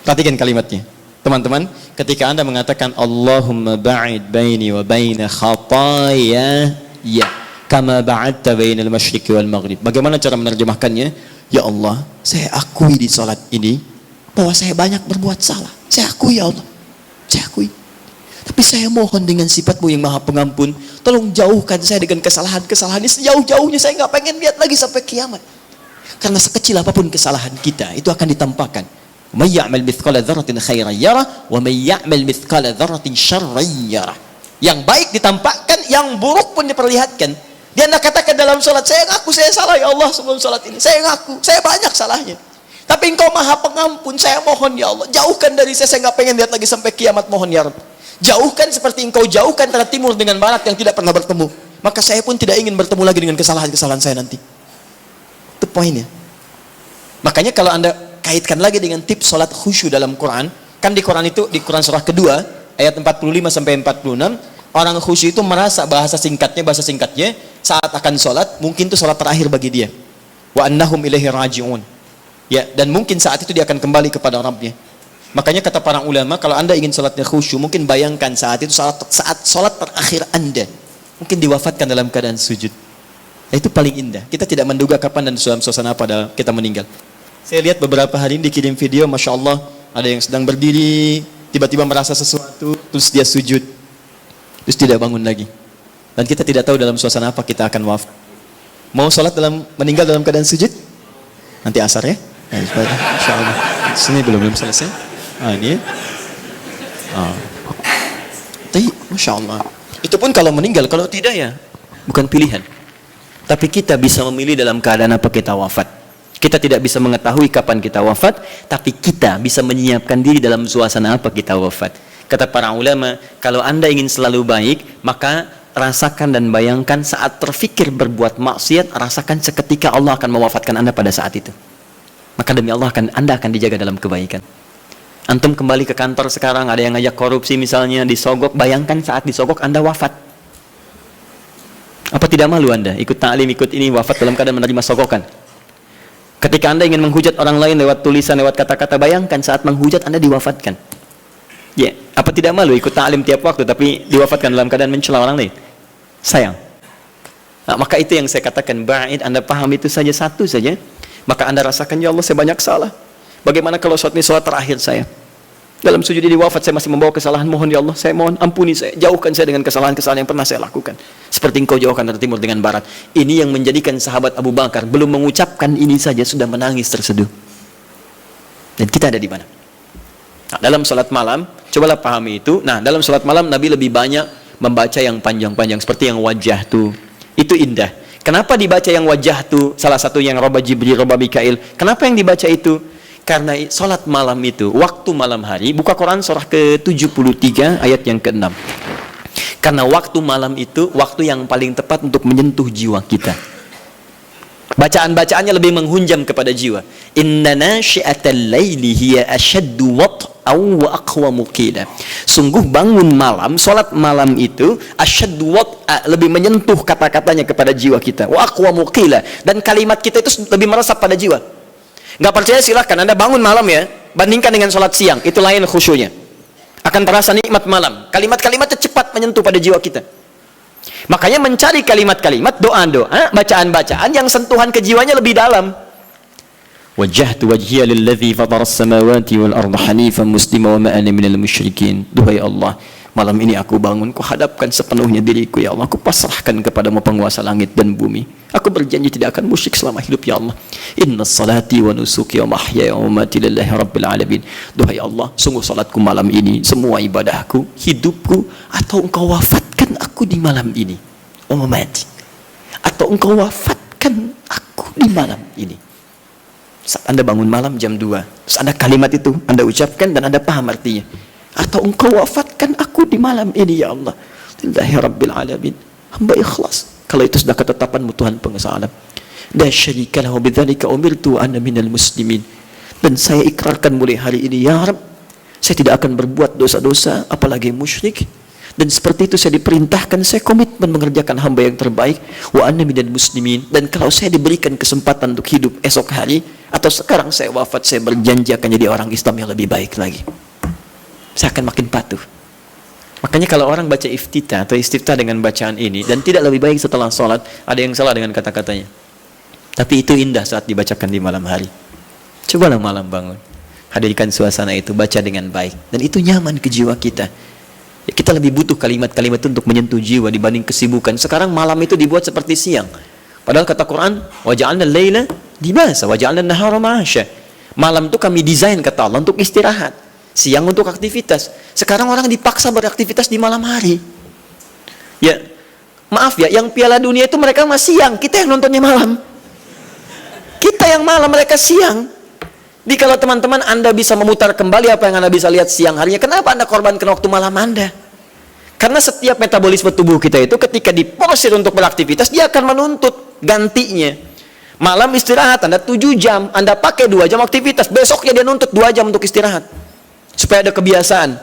Perhatikan kalimatnya. Teman-teman, ketika Anda mengatakan Allahumma ba'id baini wa baina khataya ya kama ba'adta bainal masyriqi wal maghrib. Bagaimana cara menerjemahkannya? Ya Allah, saya akui di salat ini bahwa saya banyak berbuat salah. Saya akui ya Allah. Saya akui. Tapi saya mohon dengan sifat-Mu yang Maha Pengampun, tolong jauhkan saya dengan kesalahan-kesalahan ini sejauh-jauhnya. Saya nggak pengen lihat lagi sampai kiamat. Karena sekecil apapun kesalahan kita, itu akan ditampakkan. May ya'mal mithqala dzarratin khairan yarah wa may ya'mal mithqala dzarratin syarran yarah. Yang baik ditampakkan, yang buruk pun diperlihatkan. Dia nak katakan dalam salat, saya ngaku saya salah ya Allah sebelum salat ini. Saya ngaku, saya banyak salahnya. Tapi Engkau Maha Pengampun, saya mohon ya Allah, jauhkan dari saya nggak pengen lihat lagi sampai kiamat, mohon ya Rabb. Jauhkan seperti Engkau jauhkan antara timur dengan barat yang tidak pernah bertemu. Maka saya pun tidak ingin bertemu lagi dengan kesalahan-kesalahan saya nanti. Itu poinnya. Makanya kalau Anda kaitkan lagi dengan tips salat khusyuk dalam Quran, kan di Quran itu, di Quran surah kedua ayat 45 sampai 46, orang khusyuk itu merasa bahasa singkatnya saat akan salat mungkin itu salat terakhir bagi dia. Wa annahum ilaihi raji'un. Ya, dan mungkin saat itu dia akan kembali kepada Rabbnya. Makanya kata para ulama, kalau Anda ingin salatnya khusyuk, mungkin bayangkan saat itu saat salat terakhir Anda mungkin diwafatkan dalam keadaan sujud. Nah, itu paling indah. Kita tidak menduga kapan dan dalam suasana apa kita meninggal. Saya lihat beberapa hari ini dikirim video, Masya Allah, ada yang sedang berdiri, tiba-tiba merasa sesuatu, terus dia sujud, terus tidak bangun lagi. Dan kita tidak tahu dalam suasana apa kita akan wafat. Mau sholat meninggal dalam keadaan sujud? Nanti asar ya? Masya Allah. Sini belum selesai. Ini ya. Tapi, Masya Allah. Itu pun kalau meninggal, kalau tidak ya, bukan pilihan. Tapi kita bisa memilih dalam keadaan apa kita wafat. Kita tidak bisa mengetahui kapan kita wafat, tapi kita bisa menyiapkan diri dalam suasana apa kita wafat. Kata para ulama, kalau Anda ingin selalu baik, maka rasakan dan bayangkan saat terfikir berbuat maksiat, rasakan seketika Allah akan mewafatkan Anda pada saat itu. Maka demi Allah Anda akan dijaga dalam kebaikan. Antum kembali ke kantor sekarang, ada yang ngajak korupsi misalnya, disogok, bayangkan saat disogok Anda wafat. Apa tidak malu Anda ikut ta'lim, ikut ini, wafat dalam keadaan menerima sogokan? Ketika Anda ingin menghujat orang lain lewat tulisan, lewat kata-kata, bayangkan saat menghujat Anda diwafatkan. Ya, apa tidak malu ikut ta'lim tiap waktu tapi diwafatkan dalam keadaan mencela orang lain? Sayang. Nah, maka itu yang saya katakan ba'id, Anda paham itu saja, satu saja, maka Anda rasakan, ya Allah saya banyak salah. Bagaimana kalau saat ini salat terakhir saya? Dalam sujud ini wafat saya masih membawa kesalahan, mohon ya Allah, saya mohon ampuni saya, jauhkan saya dengan kesalahan-kesalahan yang pernah saya lakukan. Seperti Engkau jauhkan dari timur dengan barat. Ini yang menjadikan sahabat Abu Bakar belum mengucapkan ini saja sudah menangis terseduh. Dan kita ada di mana? Nah, dalam salat malam, cobalah pahami itu. Nah, dalam salat malam Nabi lebih banyak membaca yang panjang-panjang seperti yang wajah tu. Itu indah. Kenapa dibaca yang wajah tu? Salah satu yang roba Jibril, roba Mikail. Kenapa yang dibaca itu? Karena salat malam itu, waktu malam hari, buka Quran surah ke-73 ayat yang ke-6. Karena waktu malam itu, waktu yang paling tepat untuk menyentuh jiwa kita. Bacaan-bacaannya lebih menghunjam kepada jiwa. Inna nasyi'atal laili hiya ashaddu wat'aw wa aqwamu qila. Sungguh bangun malam, salat malam itu ashaddu wat'a, lebih menyentuh kata-katanya kepada jiwa kita. Wa aqwamu qila, dan kalimat kita itu lebih meresap pada jiwa. Nggak percaya silahkan Anda bangun malam ya, bandingkan dengan sholat siang, itu lain khusyuknya. Akan terasa nikmat malam. Kalimat-kalimatnya cepat menyentuh pada jiwa kita. Makanya mencari kalimat-kalimat, doa-doa, bacaan-bacaan yang sentuhan ke jiwanya lebih dalam. Wajjahtu wajhiya lilladzi fatara as-samawati wal arda hanifan muslima wa ma ana minal musyrikin. Duhai Allah, Malam ini aku bangun, ku hadapkan sepenuhnya diriku, ya Allah. Aku pasrahkan kepadamu penguasa langit dan bumi. Aku berjanji tidak akan musyrik selama hidup, ya Allah. Inna salati wa nusuki wa mahyaya wa mamati lillahi rabbil alamin. Duhai Allah, sungguh salatku malam ini, semua ibadahku, hidupku, atau engkau wafatkan aku di malam ini. Wa mamati. Atau engkau wafatkan aku di malam ini. Saat Anda bangun malam jam 2, terus ada kalimat itu Anda ucapkan dan Anda paham artinya. Atau engkau wafatkan aku di malam ini, ya Allah. Lillahi rabbil alamin. Hamba ikhlas. Kalau itu sudah ketetapanmu Tuhan penguasa alam. La syarika lahu bidzalika umirtu ana minal muslimin. Dan saya ikrarkan mulai hari ini, ya Rabb, saya tidak akan berbuat dosa-dosa, apalagi musyrik. Dan seperti itu saya diperintahkan, saya komitmen mengerjakan hamba yang terbaik. Wa ana minal muslimin. Dan kalau saya diberikan kesempatan untuk hidup esok hari, atau sekarang saya wafat, saya berjanji akan jadi orang Islam yang lebih baik lagi. Saya akan makin patuh. Makanya kalau orang baca iftitah atau istiftah dengan bacaan ini dan tidak lebih baik setelah sholat, ada yang salah dengan kata-katanya. Tapi itu indah saat dibacakan di malam hari. Cobalah malam bangun, hadirkan suasana itu, baca dengan baik, dan itu nyaman ke jiwa kita. Ya, kita lebih butuh kalimat-kalimat itu untuk menyentuh jiwa dibanding kesibukan. Sekarang malam itu dibuat seperti siang. Padahal kata Quran, wa ja'alna al-laila libasa wa ja'alna an-nahara ma'asya. Malam itu kami desain kata Allah untuk istirahat, siang untuk aktivitas. Sekarang orang dipaksa beraktivitas di malam hari. Ya, maaf ya, yang Piala Dunia itu mereka masih siang, kita yang nontonnya malam. Kita yang malam, mereka siang. Jadi kalau teman-teman Anda bisa memutar kembali apa yang Anda bisa lihat siang harinya, kenapa Anda korbankan waktu malam Anda? Karena setiap metabolisme tubuh kita itu ketika diporsir untuk beraktivitas, dia akan menuntut gantinya. Malam istirahat, Anda 7 jam, Anda pakai 2 jam aktivitas, besoknya dia nuntut 2 jam untuk istirahat. Supaya ada kebiasaan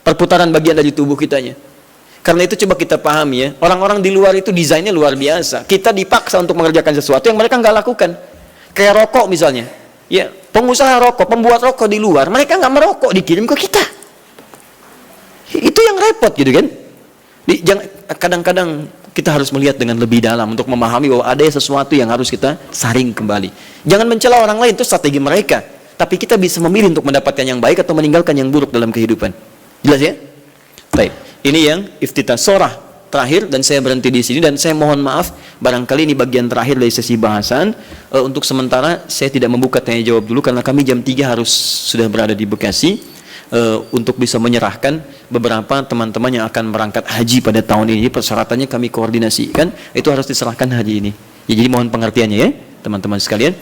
perputaran bagian dari tubuh kitanya. Karena itu coba kita pahami ya, orang-orang di luar itu desainnya luar biasa. Kita dipaksa untuk mengerjakan sesuatu yang mereka nggak lakukan. Kayak rokok misalnya, ya pengusaha rokok, pembuat rokok di luar, mereka nggak merokok, dikirim ke kita. Itu yang repot gitu kan. Kadang-kadang kita harus melihat dengan lebih dalam untuk memahami bahwa ada sesuatu yang harus kita saring kembali. Jangan mencela orang lain, itu strategi mereka. Tapi kita bisa memilih untuk mendapatkan yang baik atau meninggalkan yang buruk dalam kehidupan. Jelas ya? Baik. Ini yang iftitah surah terakhir, dan saya berhenti di sini, dan saya mohon maaf barangkali ini bagian terakhir dari sesi bahasan. Untuk sementara saya tidak membuka tanya jawab dulu karena kami jam 3 harus sudah berada di Bekasi untuk bisa menyerahkan beberapa teman-teman yang akan berangkat haji pada tahun ini. Persyaratannya kami koordinasikan, itu harus diserahkan hari ini. Ya, jadi mohon pengertiannya ya teman-teman sekalian.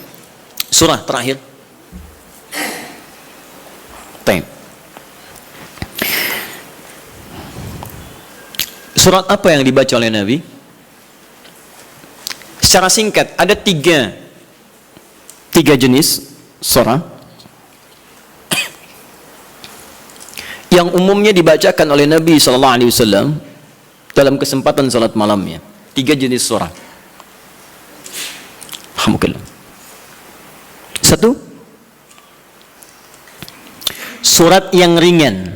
Surah terakhir. Surat apa yang dibaca oleh Nabi? Secara singkat, ada tiga jenis surah yang umumnya dibacakan oleh Nabi SAW dalam kesempatan salat malamnya. 3 jenis surah. Alhamdulillah. 1, surat yang ringan.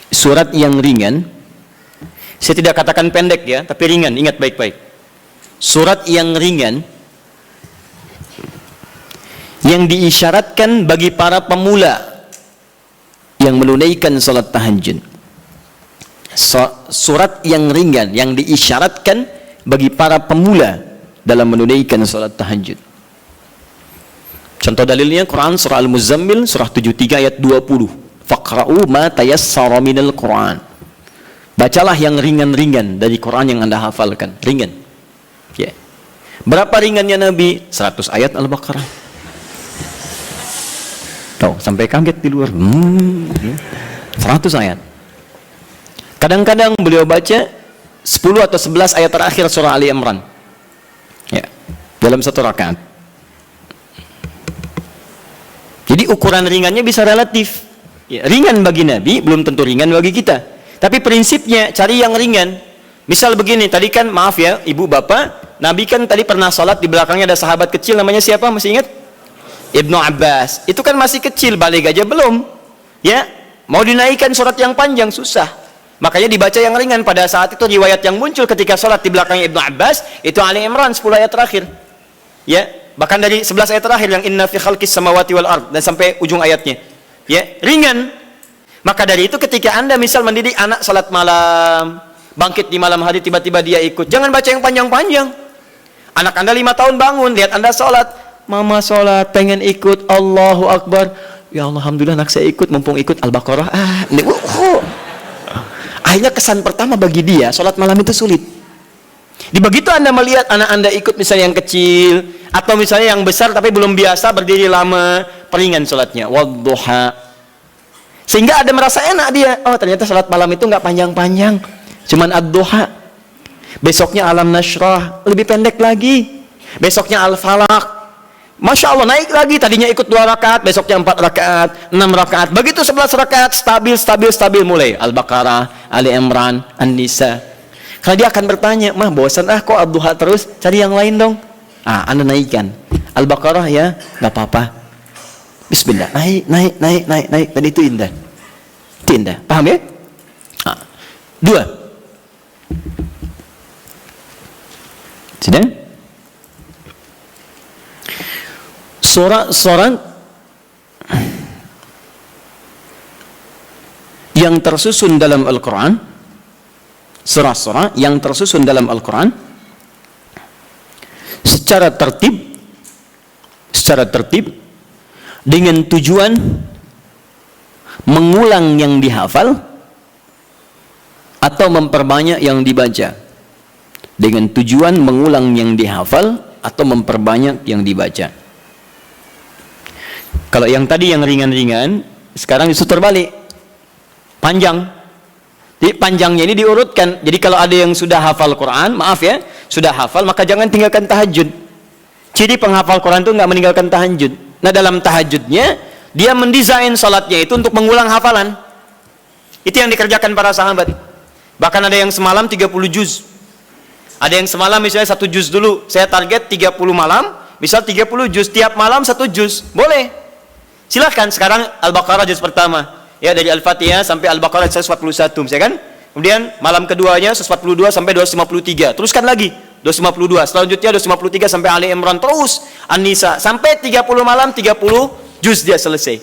Surat yang ringan. Saya tidak katakan pendek ya, tapi ringan, ingat baik-baik. Surat yang ringan yang diisyaratkan bagi para pemula yang menunaikan salat tahajud. Surat yang ringan yang diisyaratkan bagi para pemula dalam menunaikan salat tahajud. Contoh dalilnya Quran surah Al-Muzammil surah 73 ayat 20. Faqra'u ma tayassara minal Quran. Bacalah yang ringan-ringan dari Quran yang Anda hafalkan. Ringan. Ya. Berapa ringannya Nabi? 100 ayat Al-Baqarah. Tuh, sampai kaget di luar. 100 ayat. Kadang-kadang beliau baca 10 atau 11 ayat terakhir surah Ali Imran. Ya. Dalam satu rakaat. Jadi ukuran ringannya bisa relatif. Ya, ringan bagi Nabi, belum tentu ringan bagi kita. Tapi prinsipnya cari yang ringan. Misal begini, tadi kan maaf ya ibu bapak, Nabi kan tadi pernah sholat di belakangnya ada sahabat kecil namanya siapa, masih ingat? Ibnu Abbas. Itu kan masih kecil, balik aja belum. Ya, mau dinaikkan surat yang panjang susah. Makanya dibaca yang ringan. Pada saat itu riwayat yang muncul ketika sholat di belakangnya Ibnu Abbas itu Ali Imran 10 ayat terakhir. Ya, bahkan dari 11 ayat terakhir yang inna fi khalqis samawati wal ard dan sampai ujung ayatnya. Ya, ringan. Maka dari itu ketika Anda misal mendidik anak salat malam, bangkit di malam hari tiba-tiba dia ikut, jangan baca yang panjang-panjang. Anak Anda 5 tahun bangun, lihat Anda salat, mama salat, pengen ikut, Allahu Akbar. Ya Allah, alhamdulillah anak saya ikut, mumpung ikut Al-Baqarah. Akhirnya kesan pertama bagi dia, salat malam itu sulit. Di begitu Anda melihat anak Anda ikut misalnya yang kecil, atau misalnya yang besar tapi belum biasa berdiri lama, peringan salatnya, wadduha. Sehingga ada merasa enak dia, oh ternyata salat malam itu nggak panjang-panjang, cuman ad-duha. Besoknya alam nashrah, lebih pendek lagi. Besoknya al-falaq, Masya Allah naik lagi, tadinya ikut 2 rakaat, besoknya 4 rakaat, 6 rakaat, begitu 11 rakaat, stabil mulai Al-Baqarah, Ali Imran, An-Nisa. Kalau dia akan bertanya, mah bosan kok ad-duha terus, cari yang lain dong. Anda naikkan Al-Baqarah ya, nggak apa-apa. Bismillah, naik, dan itu indah. Itu indah, paham ya? 2. Sudah? Surah yang tersusun dalam Al-Quran, surah-surah yang tersusun dalam Al-Quran secara tertib dengan tujuan mengulang yang dihafal atau memperbanyak yang dibaca. Dengan tujuan mengulang yang dihafal atau memperbanyak yang dibaca. Kalau yang tadi yang ringan-ringan, sekarang justru terbalik, panjang. Jadi panjangnya ini diurutkan. Jadi kalau ada yang sudah hafal Quran, maaf ya, sudah hafal, maka jangan tinggalkan tahajud. Ciri penghafal Quran itu nggak meninggalkan tahajud. Nah dalam tahajudnya dia mendesain salatnya itu untuk mengulang hafalan. Itu yang dikerjakan para sahabat. Bahkan ada yang semalam 30 juz. Ada yang semalam misalnya 1 juz dulu. Saya target 30 malam, misal 30 juz, tiap malam 1 juz. Boleh. Silahkan sekarang Al-Baqarah juz pertama. Ya dari Al-Fatihah sampai Al-Baqarah 141, misalnya kan? Kemudian malam keduanya 142 sampai 253. Teruskan lagi 252. Selanjutnya 253 sampai Ali Imran, terus An-Nisa sampai 30 malam 30 juz dia selesai.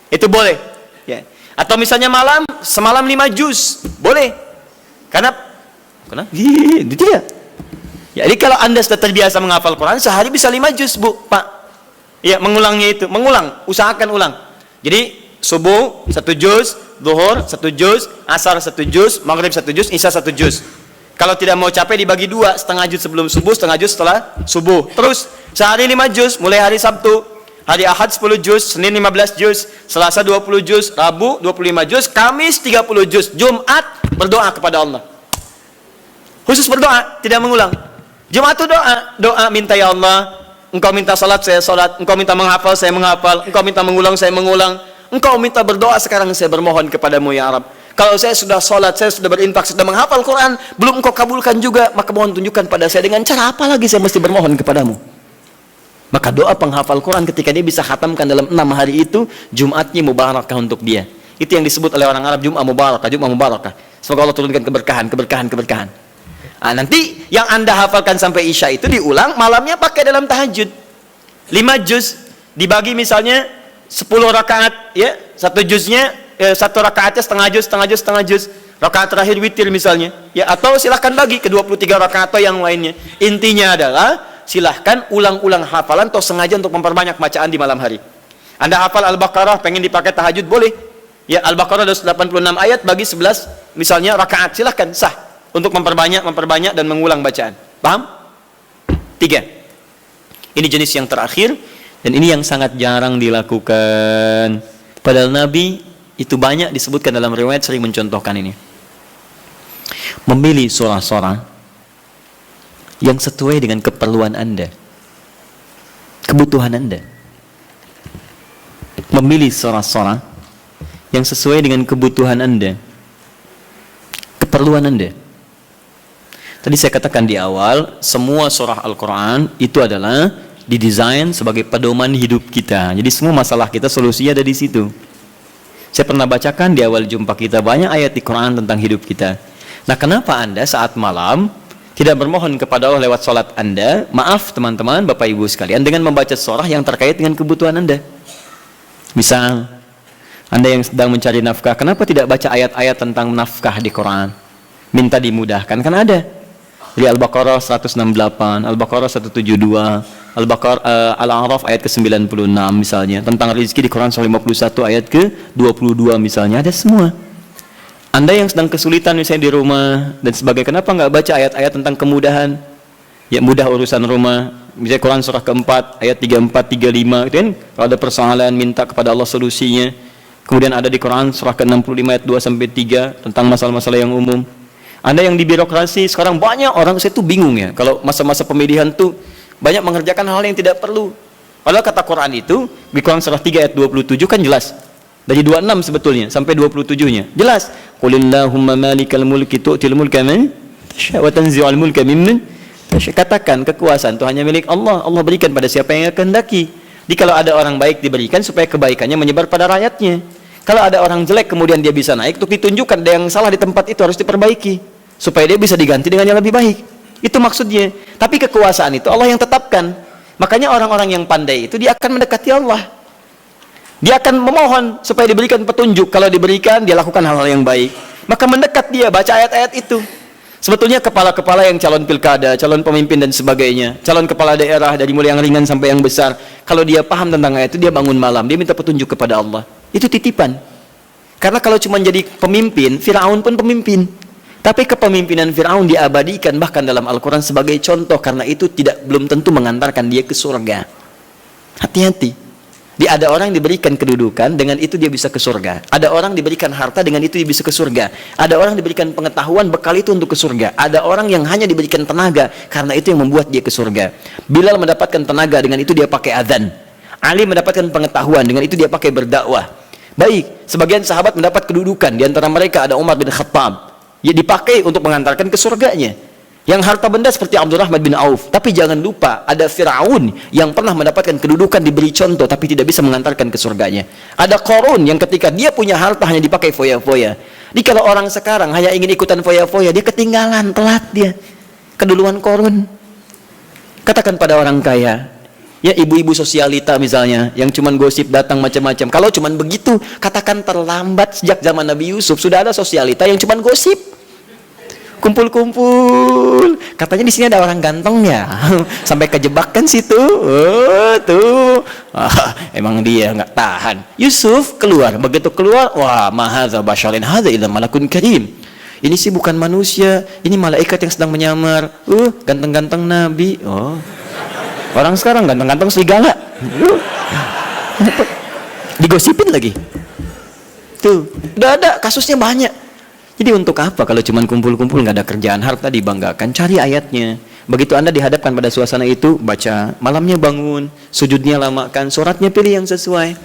Itu boleh. Ya. Atau misalnya semalam 5 juz, boleh. Karena itu dia. Ya, jadi kalau Anda sudah terbiasa menghafal Quran, sehari bisa 5 juz, Bu, Pak. Ya, mengulangnya itu, usahakan ulang. Jadi subuh 1 juz, zuhur 1 juz, asar 1 juz, maghrib 1 juz, isya 1 juz. Kalau tidak mau capek dibagi 2, setengah juz sebelum subuh, setengah juz setelah subuh. Terus sehari 5 juz, mulai hari Sabtu, hari Ahad 10 juz, Senin 15 juz, Selasa 20 juz, Rabu 25 juz, Kamis 30 juz, Jumat berdoa kepada Allah. Khusus berdoa, tidak mengulang. Jumat itu doa minta, ya Allah, Engkau minta salat, saya salat. Engkau minta menghafal, saya menghafal. Engkau minta mengulang, saya mengulang. Engkau minta berdoa, sekarang saya bermohon kepadamu ya Rabb. Kalau saya sudah salat, saya sudah berinfak, sudah menghafal Quran, belum Engkau kabulkan juga, maka mohon tunjukkan pada saya dengan cara apa lagi saya mesti bermohon kepadamu. Maka doa penghafal Quran ketika dia bisa khatamkan dalam 6 hari itu, Jumatnya mubarakah untuk dia. Itu yang disebut oleh orang Arab Jum'ah mubarakah, Jum'ah mubarakah. Semoga Allah turunkan keberkahan. Nanti yang Anda hafalkan sampai Isya itu diulang, malamnya pakai dalam tahajud. 5 juz dibagi misalnya 10 rakaat, ya, 1 juznya 1 rakaatnya setengah juz. Rakaat terakhir witir misalnya, ya, atau silahkan bagi ke 23 rakaat atau yang lainnya. Intinya adalah silahkan ulang-ulang hafalan atau sengaja untuk memperbanyak bacaan di malam hari. Anda hafal Al-Baqarah, pengen dipakai tahajud, boleh. Ya, Al-Baqarah 286 ayat bagi 11 misalnya rakaat, silahkan, sah untuk memperbanyak dan mengulang bacaan. Paham? 3. Ini jenis yang terakhir, dan ini yang sangat jarang dilakukan. Padahal Nabi itu banyak disebutkan dalam riwayat, sering mencontohkan ini. Memilih surah-surah yang sesuai dengan keperluan Anda, kebutuhan Anda. Memilih surah-surah yang sesuai dengan kebutuhan Anda, keperluan Anda. Tadi saya katakan di awal, semua surah Al-Quran itu adalah didesain sebagai pedoman hidup kita. Jadi semua masalah kita solusinya ada di situ. Saya pernah bacakan di awal jumpa kita banyak ayat di Quran tentang hidup kita. Nah, kenapa Anda saat malam tidak bermohon kepada Allah lewat sholat Anda? Maaf teman-teman, Bapak Ibu sekalian, dengan membaca surah yang terkait dengan kebutuhan Anda. Misal, Anda yang sedang mencari nafkah, kenapa tidak baca ayat-ayat tentang nafkah di Quran? Minta dimudahkan, kan ada. Di Al-Baqarah 168, Al-Baqarah 172, Al-A'raf ayat ke-96 misalnya. Tentang rezeki di Quran surah 51 ayat ke-22 misalnya. Ada semua. Anda yang sedang kesulitan misalnya di rumah dan sebagainya, kenapa nggak baca ayat-ayat tentang kemudahan? Ya, mudah urusan rumah. Misalnya Quran surah keempat ayat 34, 35 gitu kan. Kalau ada persoalan minta kepada Allah solusinya. Kemudian ada di Quran surah ke-65 ayat 2 sampai 3 tentang masalah-masalah yang umum. Anda yang di birokrasi sekarang banyak orang saya tuh bingung ya. Kalau masa-masa pemilihan tuh banyak mengerjakan hal yang tidak perlu. Padahal kata Quran itu di Quran surah 3 ayat 27 kan jelas. Dari 26 sebetulnya sampai 27-nya. Jelas. Qulillahumma malikal mulki tu'til mulka man tasya' wa tanzi'ul mulka mimman tasya'. Katakan kekuasaan itu hanya milik Allah. Allah berikan pada siapa yang kehendaki. Jadi kalau ada orang baik diberikan supaya kebaikannya menyebar pada rakyatnya. Kalau ada orang jelek kemudian dia bisa naik, untuk ditunjukkan ada yang salah di tempat itu harus diperbaiki supaya dia bisa diganti dengan yang lebih baik. Itu maksudnya. Tapi kekuasaan itu Allah yang tetapkan. Makanya orang-orang yang pandai itu dia akan mendekati Allah. Dia akan memohon supaya diberikan petunjuk. Kalau diberikan, dia lakukan hal-hal yang baik. Maka mendekat dia baca ayat-ayat itu. Sebetulnya kepala-kepala yang calon pilkada, calon pemimpin dan sebagainya, calon kepala daerah dari mulai yang ringan sampai yang besar, kalau dia paham tentang ayat itu, dia bangun malam, dia minta petunjuk kepada Allah. Itu titipan. Karena kalau cuma jadi pemimpin, Firaun pun pemimpin. Tapi kepemimpinan Firaun diabadikan bahkan dalam Al-Quran sebagai contoh, karena itu belum tentu mengantarkan dia ke surga. Hati-hati. Dia ada orang diberikan kedudukan, dengan itu dia bisa ke surga. Ada orang diberikan harta, dengan itu dia bisa ke surga. Ada orang diberikan pengetahuan, bekal itu untuk ke surga. Ada orang yang hanya diberikan tenaga, karena itu yang membuat dia ke surga. Bilal mendapatkan tenaga, dengan itu dia pakai adzan. Ali mendapatkan pengetahuan, dengan itu dia pakai berdakwah. Baik, sebagian sahabat mendapat kedudukan, di antara mereka ada Umar bin Khattab. Ya, dipakai untuk mengantarkan ke surganya. Yang harta benda seperti Abdurrahman bin Auf. Tapi jangan lupa, ada Firaun yang pernah mendapatkan kedudukan, diberi contoh, tapi tidak bisa mengantarkan ke surganya. Ada Qarun yang ketika dia punya harta hanya dipakai foya-foya. Jadi kalau orang sekarang hanya ingin ikutan foya-foya, dia ketinggalan, telat dia. Keduluan Qarun. Katakan pada orang kaya, ya ibu-ibu sosialita misalnya, yang cuman gosip datang macam-macam. Kalau cuman begitu, katakan terlambat. Sejak zaman Nabi Yusuf sudah ada sosialita yang cuman gosip. Kumpul-kumpul, katanya di sini ada orang ganteng ya, sampai kejebak kan situ. Oh tuh, emang dia nggak tahan. Yusuf keluar, begitu keluar, wah, mahadza basyarin hadza illa malakun karim. Ini sih bukan manusia, ini malaikat yang sedang menyamar. Ganteng-ganteng Nabi. Oh, orang sekarang ganteng-ganteng serigala. Digosipin lagi. Tuh, udah ada kasusnya banyak. Jadi untuk apa kalau cuma kumpul-kumpul nggak ada kerjaan, harta dibanggakan? Cari ayatnya. Begitu Anda dihadapkan pada suasana itu, baca. Malamnya bangun, sujudnya lamakan, sholatnya pilih yang sesuai.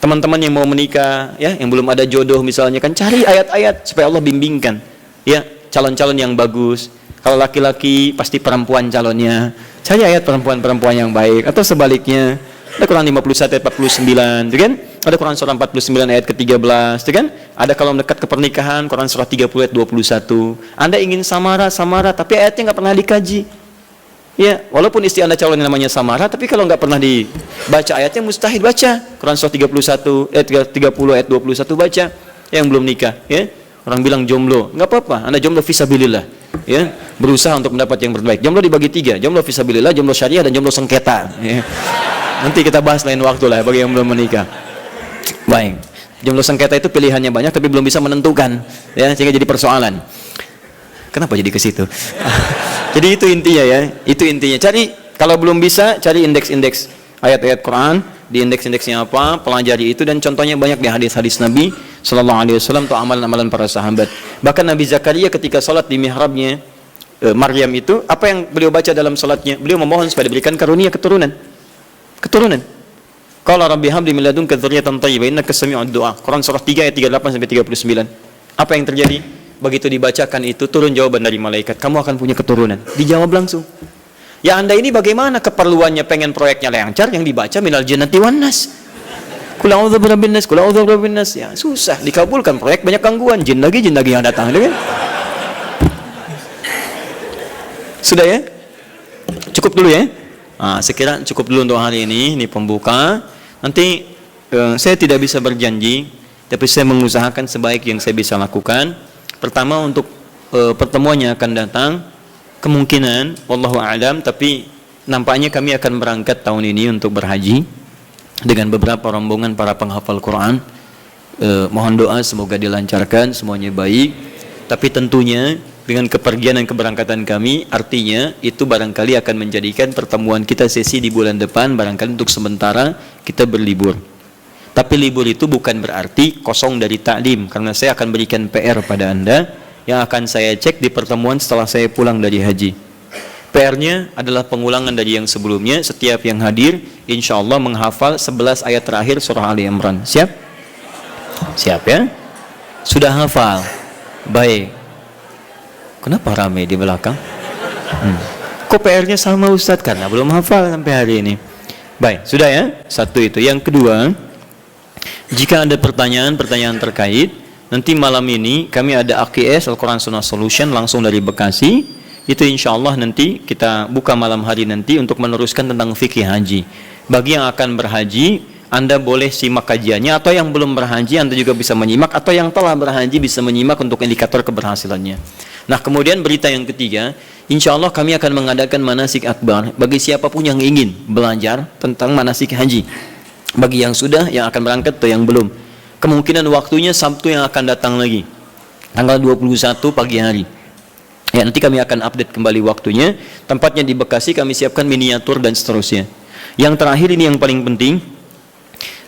Teman-teman yang mau menikah, ya, yang belum ada jodoh misalnya, kan cari ayat-ayat supaya Allah bimbingkan. Ya, calon-calon yang bagus. Kalau laki-laki pasti perempuan calonnya. Cari ayat perempuan-perempuan yang baik, atau sebaliknya. Ada Quran 51 ayat 49, gitu kan? Ada Quran surah 49 ayat ke-13, gitu kan? Ada kalau mendekat ke pernikahan, Quran surah 30 ayat 21. Anda ingin samara, tapi ayatnya nggak pernah dikaji. Ya, walaupun istri Anda calon yang namanya samara, tapi kalau nggak pernah dibaca ayatnya, mustahil baca. Quran surah 31 ayat 30 ayat 21 baca. Yang belum nikah, ya. Orang bilang jomblo, nggak apa-apa. Anda jomblo fisabilillah, ya. Berusaha untuk mendapat yang terbaik. Jomblo dibagi 3, jomblo fisabilillah, jomblo syariah, dan jomblo sengketa. Ya. Nanti kita bahas lain waktu lah bagi yang belum menikah. Baik, jomblo sengketa itu pilihannya banyak tapi belum bisa menentukan, ya, sehingga jadi persoalan. Kenapa jadi ke situ? Jadi itu intinya ya, itu intinya. Cari, kalau belum bisa, cari indeks-indeks ayat-ayat Quran, di indeks-indeksnya apa, pelajari itu, dan contohnya banyak di hadis-hadis Nabi Sallallahu Alaihi Wasallam atau amalan-amalan para sahabat. Bahkan Nabi Zakaria ketika sholat di mihrabnya Maryam itu, apa yang beliau baca dalam sholatnya? Beliau memohon supaya diberikan karunia keturunan. Qala rabbi habli min ladunka dzurriyyatan thayyibah innaka sami'ud du'a. Quran surah 3 ayat 38 sampai 39. Apa yang terjadi? Begitu dibacakan itu, turun jawaban dari malaikat, kamu akan punya keturunan. Dijawab langsung. Ya Anda ini bagaimana keperluannya pengen proyeknya lancar, yang dibaca minal jannati wan nas. Qul a'udzu birabbin nas, qul a'udzu birabbin nas. Ya susah dikabulkan, proyek banyak gangguan, jin lagi yang datang, kan? Sudah ya? Cukup dulu ya? Sekira cukup dulu untuk hari ini pembuka. Nanti saya tidak bisa berjanji, tapi saya mengusahakan sebaik yang saya bisa lakukan. Pertama, untuk pertemuannya akan datang, kemungkinan wallahu a'lam, tapi nampaknya kami akan berangkat tahun ini untuk berhaji dengan beberapa rombongan para penghafal Quran. Mohon doa semoga dilancarkan, semuanya baik. Tapi tentunya dengan kepergian dan keberangkatan kami, artinya itu barangkali akan menjadikan pertemuan kita sesi di bulan depan, barangkali untuk sementara kita berlibur. Tapi libur itu bukan berarti kosong dari taklim, karena saya akan berikan PR pada Anda yang akan saya cek di pertemuan setelah saya pulang dari haji. PR-nya adalah pengulangan dari yang sebelumnya. Setiap yang hadir insya Allah menghafal 11 ayat terakhir surah Ali Imran. Siap? Siap ya? Sudah hafal? Baik. Kenapa ramai di belakang? Kok PR-nya sama Ustadz? Karena belum hafal sampai hari ini. Baik, sudah ya? Satu itu. Yang kedua, jika ada pertanyaan-pertanyaan terkait, nanti malam ini kami ada AKS Al-Quran Sunnah Solution langsung dari Bekasi. Itu insya Allah nanti kita buka malam hari nanti untuk meneruskan tentang fikih haji. Bagi yang akan berhaji, Anda boleh simak kajiannya, atau yang belum berhaji Anda juga bisa menyimak, atau yang telah berhaji bisa menyimak untuk indikator keberhasilannya. Nah, kemudian berita yang ketiga, insya Allah kami akan mengadakan manasik akbar bagi siapapun yang ingin belajar tentang manasik haji. Bagi yang sudah, yang akan berangkat, atau yang belum. Kemungkinan waktunya Sabtu yang akan datang lagi, tanggal 21 pagi hari. Ya, nanti kami akan update kembali waktunya. Tempatnya di Bekasi, kami siapkan miniatur dan seterusnya. Yang terakhir ini yang paling penting,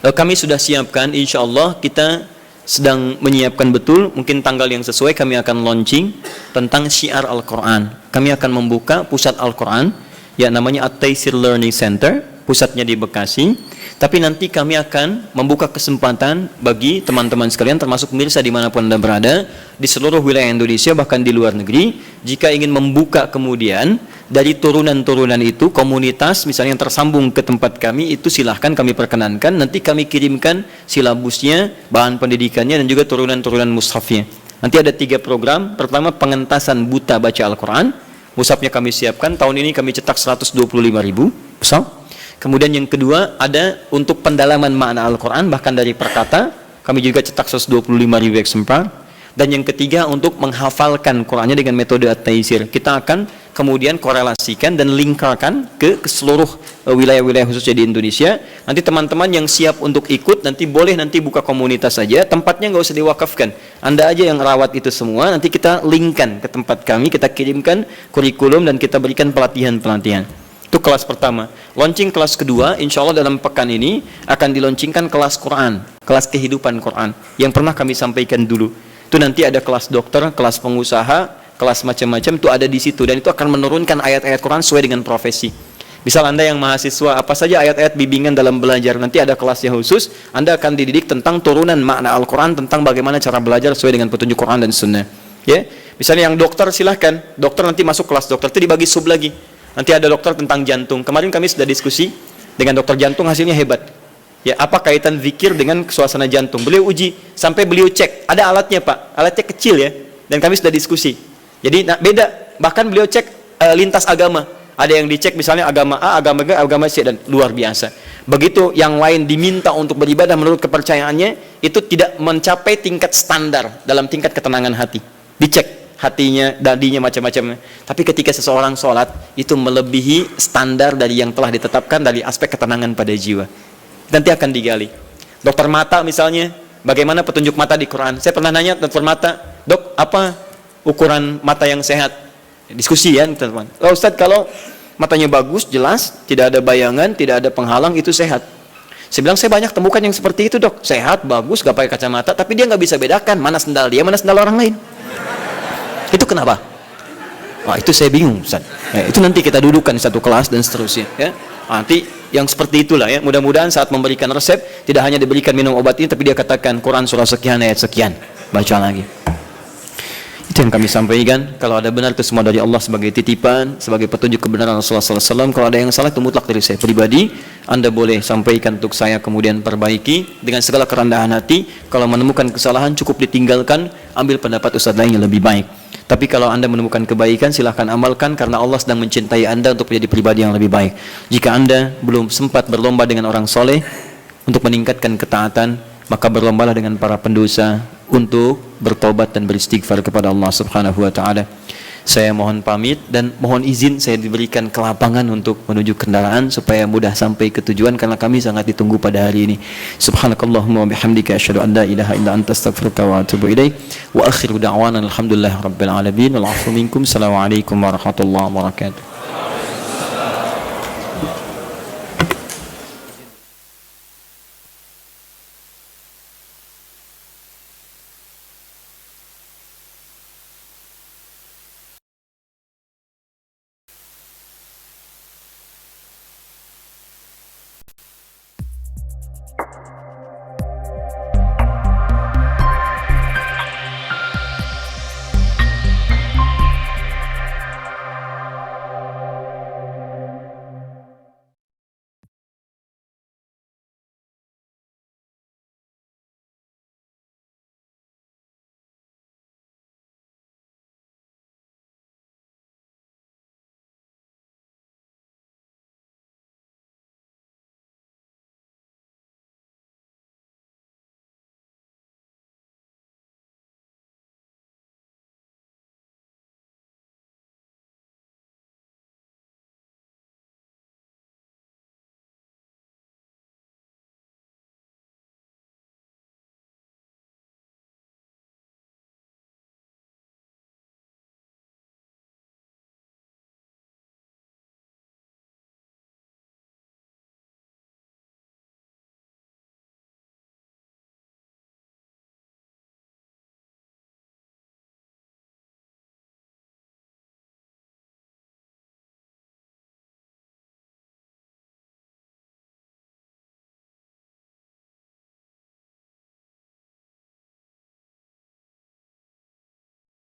kami sudah siapkan, insya Allah kita sedang menyiapkan betul, mungkin tanggal yang sesuai kami akan launching tentang syiar Al-Quran. Kami akan membuka pusat Al-Quran, ya namanya At-Taisir Learning Center, pusatnya di Bekasi. Tapi nanti kami akan membuka kesempatan bagi teman-teman sekalian, termasuk pemirsa dimanapun Anda berada, di seluruh wilayah Indonesia, bahkan di luar negeri, jika ingin membuka kemudian dari turunan-turunan itu, komunitas misalnya yang tersambung ke tempat kami, itu silahkan kami perkenankan, nanti kami kirimkan silabusnya, bahan pendidikannya, dan juga turunan-turunan mushafnya. Nanti ada 3 program. Pertama, pengentasan buta baca Al-Quran. Mushafnya kami siapkan, tahun ini kami cetak 125.000 mushaf. Kemudian yang kedua, ada untuk pendalaman makna Al-Quran, bahkan dari perkata, kami juga cetak 125.000 eksemplar. Dan yang ketiga, untuk menghafalkan Qurannya dengan metode At-Taisir. Kita akan kemudian korelasikan dan lingkarkan ke seluruh wilayah-wilayah khususnya di Indonesia. Nanti teman-teman yang siap untuk ikut, nanti boleh nanti buka komunitas saja, tempatnya nggak usah diwakafkan. Anda aja yang rawat itu semua, nanti kita linkkan ke tempat kami, kita kirimkan kurikulum dan kita berikan pelatihan-pelatihan. Itu kelas pertama. Launching kelas kedua, insya Allah dalam pekan ini akan dilaunchingkan kelas Quran, kelas kehidupan Quran, yang pernah kami sampaikan dulu. Itu nanti ada kelas dokter, kelas pengusaha, kelas macam-macam, itu ada di situ. Dan itu akan menurunkan ayat-ayat Quran sesuai dengan profesi. Misal Anda yang mahasiswa, apa saja ayat-ayat bimbingan dalam belajar, nanti ada kelasnya khusus. Anda akan dididik tentang turunan makna Al-Quran, tentang bagaimana cara belajar sesuai dengan petunjuk Quran dan Sunnah. Ya, misalnya yang dokter, silahkan. Dokter nanti masuk kelas dokter, itu dibagi sub lagi. Nanti ada dokter tentang jantung. Kemarin kami sudah diskusi dengan dokter jantung, hasilnya hebat. Ya, apa kaitan zikir dengan suasana jantung? Beliau uji sampai beliau cek. Ada alatnya, Pak. Alatnya kecil ya. Dan kami sudah diskusi. Jadi beda. Bahkan beliau cek lintas agama. Ada yang dicek misalnya agama A, agama B, agama C, dan luar biasa. Begitu yang lain diminta untuk beribadah menurut kepercayaannya, itu tidak mencapai tingkat standar dalam tingkat ketenangan hati. Dicek hatinya, dadinya, macam-macam. Tapi ketika seseorang sholat, itu melebihi standar dari yang telah ditetapkan dari aspek ketenangan pada jiwa. Nanti akan digali. Dokter mata misalnya, bagaimana petunjuk mata di Quran? Saya pernah nanya dokter mata, dok, apa ukuran mata yang sehat? Diskusi ya, teman-teman. Oh, Ustadz, kalau matanya bagus, jelas, tidak ada bayangan, tidak ada penghalang, itu sehat. Saya bilang, saya banyak temukan yang seperti itu, dok. Sehat, bagus, gak pakai kacamata, tapi dia gak bisa bedakan mana sendal dia, mana sendal orang lain. Itu kenapa? Wah, itu saya bingung, Ustaz. Ya, itu nanti kita dudukkan di satu kelas dan seterusnya. Ya. Nanti yang seperti itulah ya. Mudah-mudahan saat memberikan resep tidak hanya diberikan minum obat ini, tapi dia katakan Quran surah sekian ayat sekian. Baca lagi. Itu yang kami sampaikan. Kalau ada benar itu semua dari Allah sebagai titipan, sebagai petunjuk kebenaran Rasulullah SAW. Kalau ada yang salah itu mutlak dari saya pribadi. Anda boleh sampaikan untuk saya, kemudian perbaiki dengan segala kerendahan hati. Kalau menemukan kesalahan cukup ditinggalkan, ambil pendapat ustaz lain yang lebih baik. Tapi kalau Anda menemukan kebaikan, silahkan amalkan, karena Allah sedang mencintai Anda untuk menjadi pribadi yang lebih baik. Jika Anda belum sempat berlomba dengan orang soleh, untuk meningkatkan ketaatan, maka berlombalah dengan para pendosa untuk bertobat dan beristighfar kepada Allah Subhanahu wa taala. Saya mohon pamit dan mohon izin saya diberikan kelapangan untuk menuju kendaraan supaya mudah sampai ke tujuan karena kami sangat ditunggu pada hari ini. Subhanakallahumma wa bihamdika asyhadu an la ilaha illa anta astaghfiruka wa atubu ilaik. Wa akhiru da'wana alhamdulillahirabbil alamin wal 'afwu minkum. Assalamualaikum warahmatullahi wabarakatuh.